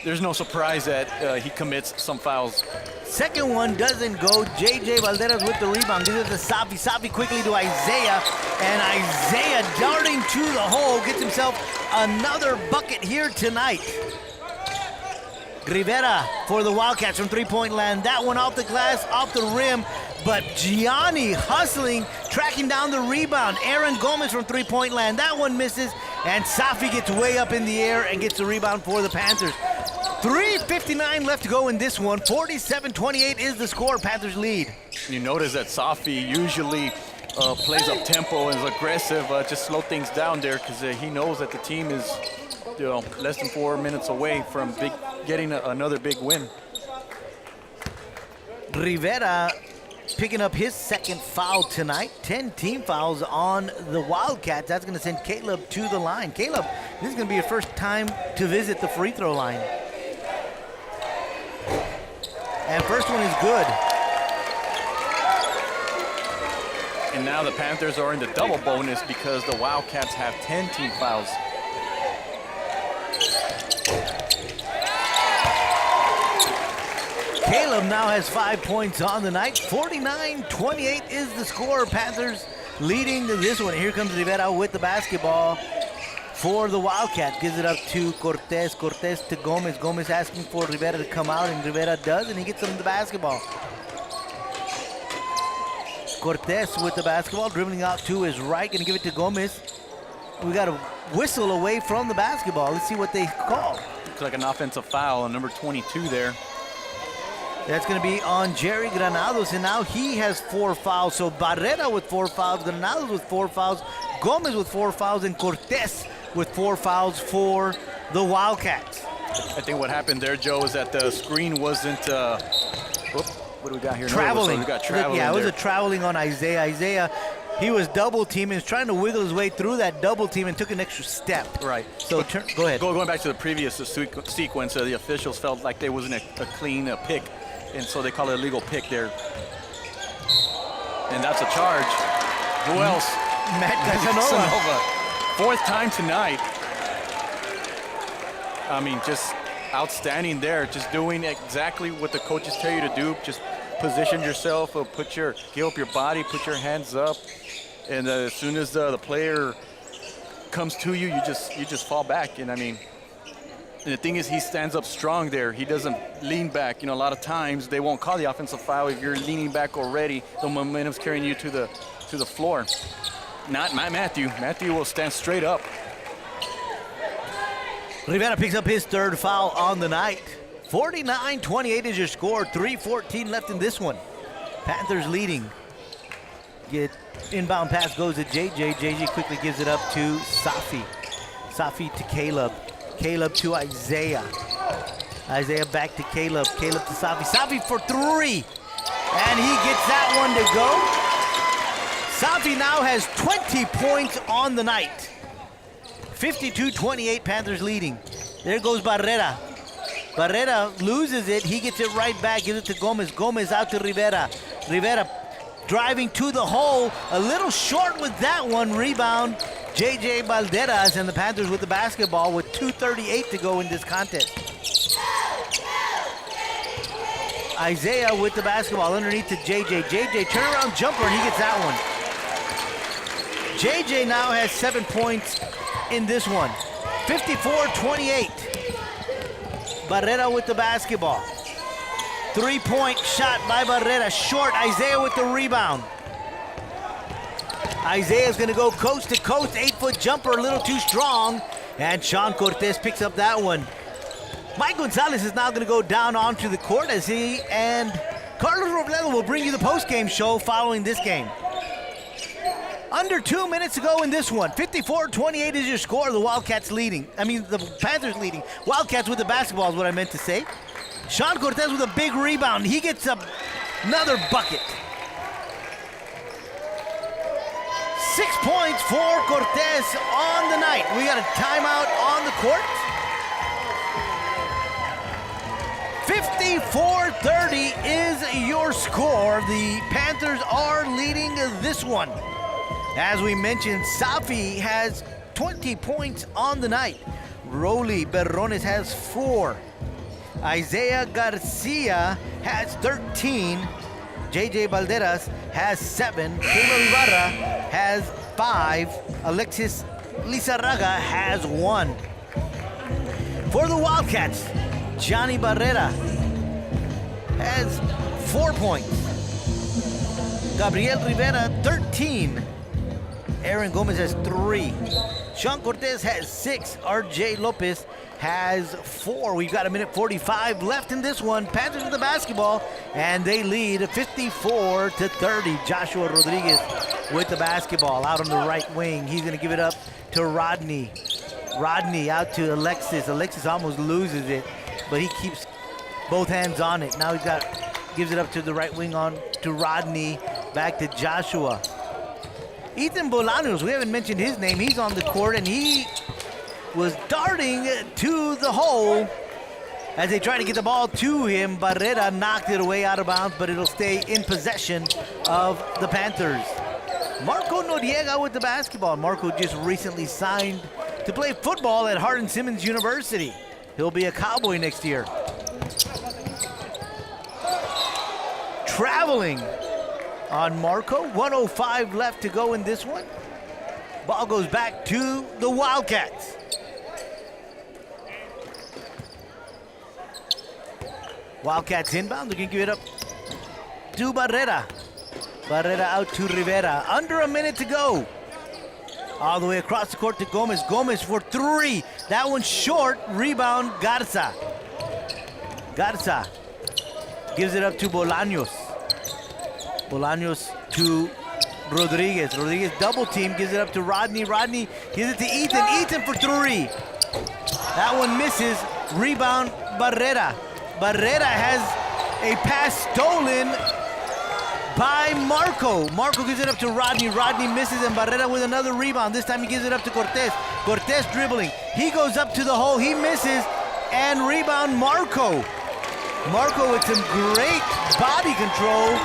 [SPEAKER 3] there's no surprise that he commits some fouls.
[SPEAKER 5] Second one doesn't go. J.J. Valderas with the rebound. Gives it to Safi. Safi quickly to Isaiah. And Isaiah darting to the hole gets himself another bucket here tonight. Rivera for the Wildcats from three-point land. That one off the glass, off the rim. But Gianni hustling, tracking down the rebound. Aaron Gomez from three-point land. That one misses. And Safi gets way up in the air and gets the rebound for the Panthers. 3:59 left to go in this one. 47-28 is the score. Panthers lead.
[SPEAKER 3] You notice that Safi usually plays up tempo and is aggressive, just slow things down there because he knows that the team is less than 4 minutes away from getting another big win.
[SPEAKER 5] Rivera picking up his 2nd foul tonight. 10 team fouls on the Wildcats. That's going to send Caleb to the line. Caleb, this is going to be your first time to visit the free throw line. And first one is good.
[SPEAKER 3] And now the Panthers are in the double bonus because the Wildcats have 10 team fouls.
[SPEAKER 5] Caleb now has 5 points on the night. 49-28 is the score. Panthers leading this one. Here comes Rivera with the basketball for the Wildcats. Gives it up to Cortez. Cortez to Gomez. Gomez asking for Rivera to come out, and Rivera does, and he gets him the basketball. Cortez with the basketball, dribbling out to his right, gonna give it to Gomez. We got a whistle away from the basketball. Let's see what they call.
[SPEAKER 3] Looks like an offensive foul on number 22 there.
[SPEAKER 5] That's going to be on Jerry Granados, and now he has 4 fouls. So Barrera with 4 fouls, Granados with 4 fouls, Gomez with 4 fouls, and Cortez with 4 fouls for the Wildcats.
[SPEAKER 3] I think what happened there, Joe, is that the screen wasn't, what do we got here?
[SPEAKER 5] Traveling.
[SPEAKER 3] We got traveling.
[SPEAKER 5] Yeah, it was
[SPEAKER 3] there.
[SPEAKER 5] a traveling on Isaiah. Isaiah, he was double teaming, was trying to wiggle his way through that double team and took an extra step.
[SPEAKER 3] Right.
[SPEAKER 5] So go ahead.
[SPEAKER 3] Going back to the previous sequence, the officials felt like there wasn't a clean pick, and so they call it a legal pick there. And that's a charge. Who else?
[SPEAKER 5] Matt Casanova.
[SPEAKER 3] 4th time tonight. I mean, just outstanding there. Just doing exactly what the coaches tell you to do. Just position yourself, give up your body, put your hands up, and as soon as the player comes to you, you just fall back. And I mean, and the thing is, he stands up strong there. He doesn't lean back. You know, a lot of times they won't call the offensive foul if you're leaning back already. The momentum's carrying you to the floor. Not Matthew. Matthew will stand straight up.
[SPEAKER 5] Rivera picks up his 3rd foul on the night. 49-28 is your score. 3:14 left in this one. Panthers leading. Inbound pass goes to JJ. JJ quickly gives it up to Safi. Safi to Caleb. Caleb to Isaiah. Isaiah back to Caleb. Caleb to Safi. Safi for 3. And he gets that one to go. Safi now has 20 points on the night. 52-28, Panthers leading. There goes Barrera. Barrera loses it. He gets it right back. Gives it to Gomez. Gomez out to Rivera. Rivera driving to the hole. A little short with that one. Rebound. J.J. Valderas and the Panthers with the basketball with 2:38 to go in this contest. Isaiah with the basketball underneath to J.J. J.J. turnaround jumper, and he gets that one. J.J. now has 7 points in this one. 54-28. Barrera with the basketball. 3-point shot by Barrera. Short. Isaiah with the rebound. Isaiah's going to go coast to coast. 8-foot jumper, a little too strong. And Sean Cortez picks up that one. Mike Gonzalez is now going to go down onto the court as he and Carlos Robledo will bring you the post-game show following this game. Under 2 minutes to go in this one. 54-28 is your score. The Wildcats leading. The Panthers leading. Wildcats with the basketball is what I meant to say. Sean Cortez with a big rebound. He gets another bucket. 6 points for Cortez on the night. We got a timeout on the court. 54-30 is your score. The Panthers are leading this one. As we mentioned, Safi has 20 points on the night. Rolly Berrones has 4. Isaiah Garcia has 13. J.J. Valderas has 7. Kayla Ibarra has 5. Alexis Lizarraga has 1. For the Wildcats, Johnny Barrera has 4 points. Gabriel Rivera, 13. Aaron Gomez has 3. Sean Cortez has 6. R.J. Lopez has 4. We've got 1:45 left in this one. Panthers with the basketball, and they lead 54-30. Joshua Rodriguez with the basketball out on the right wing. He's going to give it up to Rodney. Rodney out to Alexis. Alexis almost loses it, but he keeps both hands on it. Now gives it up to the right wing on to Rodney. Back to Joshua. Ethan Bolaños, we haven't mentioned his name. He's on the court, and he was darting to the hole as they try to get the ball to him. Barrera knocked it away out of bounds, but it'll stay in possession of the Panthers. Marco Noriega with the basketball. Marco just recently signed to play football at Hardin-Simmons University. He'll be a Cowboy next year. Traveling on Marco. 1:05 left to go in this one. Ball goes back to the Wildcats. Wildcats inbound. They're going to give it up to Barrera. Barrera out to Rivera. Under a minute to go. All the way across the court to Gomez. Gomez for 3. That one's short. Rebound, Garza. Garza gives it up to Bolaños. Bolaños to Rodriguez. Rodriguez double team, gives it up to Rodney. Rodney gives it to Ethan. Ethan for 3. That one misses. Rebound, Barrera. Barrera has a pass stolen by Marco. Marco gives it up to Rodney. Rodney misses, and Barrera with another rebound. This time he gives it up to Cortez. Cortez dribbling. He goes up to the hole. He misses, and rebound Marco. Marco with some great body control.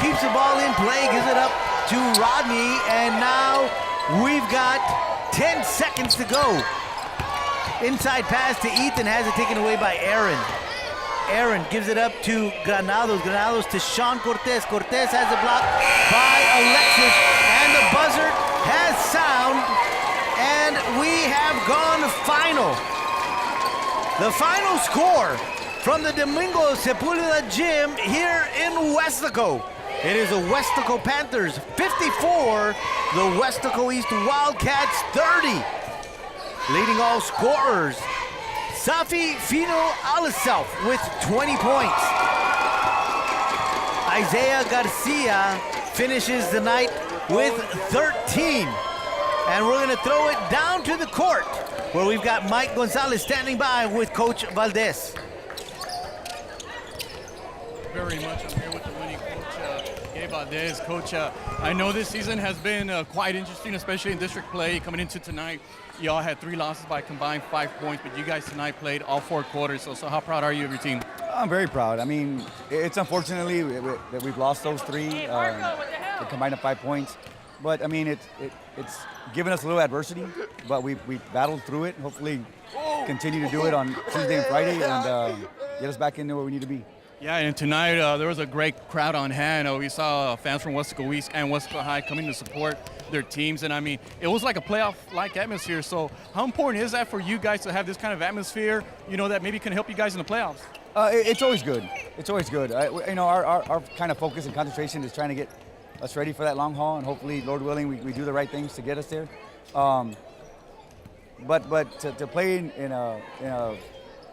[SPEAKER 5] Keeps the ball in play, gives it up to Rodney, and now we've got 10 seconds to go. Inside pass to Ethan, has it taken away by Aaron. Aaron gives it up to Granados. Granados to Sean Cortez. Cortez has a block by Alexis, and the buzzer has sound, and we have gone final. The final score from the Domingo Sepulveda Gym here in Weslaco. It is the Weslaco Panthers 54, the Weslaco East Wildcats 30. Leading all scorers, Safi Fino Aliself with 20 points. Isaiah Garcia finishes the night with 13. And we're going to throw it down to the court, where we've got Mike Gonzalez standing by with Coach Valdez.
[SPEAKER 3] very much. I'm here with the winning coach, Gabe Valdez. Coach, I know this season has been quite interesting, especially in district play. Coming into tonight, y'all had 3 losses by combined 5 points, but you guys tonight played all 4 quarters. So how proud are you of your team?
[SPEAKER 8] I'm very proud. I mean, it's unfortunately that we've lost those 3 to combine to 5 points. But I mean, it's given us a little adversity, but we battled through it. Hopefully, continue to do it on Tuesday and Friday and get us back into where we need to be.
[SPEAKER 3] Yeah, and tonight there was a great crowd on hand. We saw fans from Weslaco East and Weslaco High coming to support their teams, and I mean, it was like a playoff-like atmosphere. So how important is that for you guys to have this kind of atmosphere, that maybe can help you guys in the playoffs?
[SPEAKER 8] It's always good. It's always good. Our kind of focus and concentration is trying to get us ready for that long haul, and hopefully, Lord willing, we do the right things to get us there. But to play in a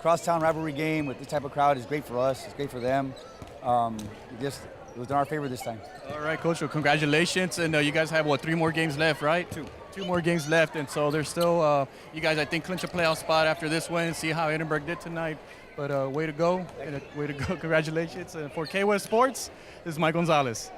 [SPEAKER 8] crosstown rivalry game with this type of crowd is great for us. It's great for them. It was in our favor this time.
[SPEAKER 3] All right, Coach. Well, congratulations, and you guys have 3 more games left, right? 2 more games left, and so there's still you guys, I think, clinch a playoff spot after this win. See how Edinburgh did tonight. But way to go! Way to go! Congratulations! And for K-West Sports, this is Mike Gonzalez.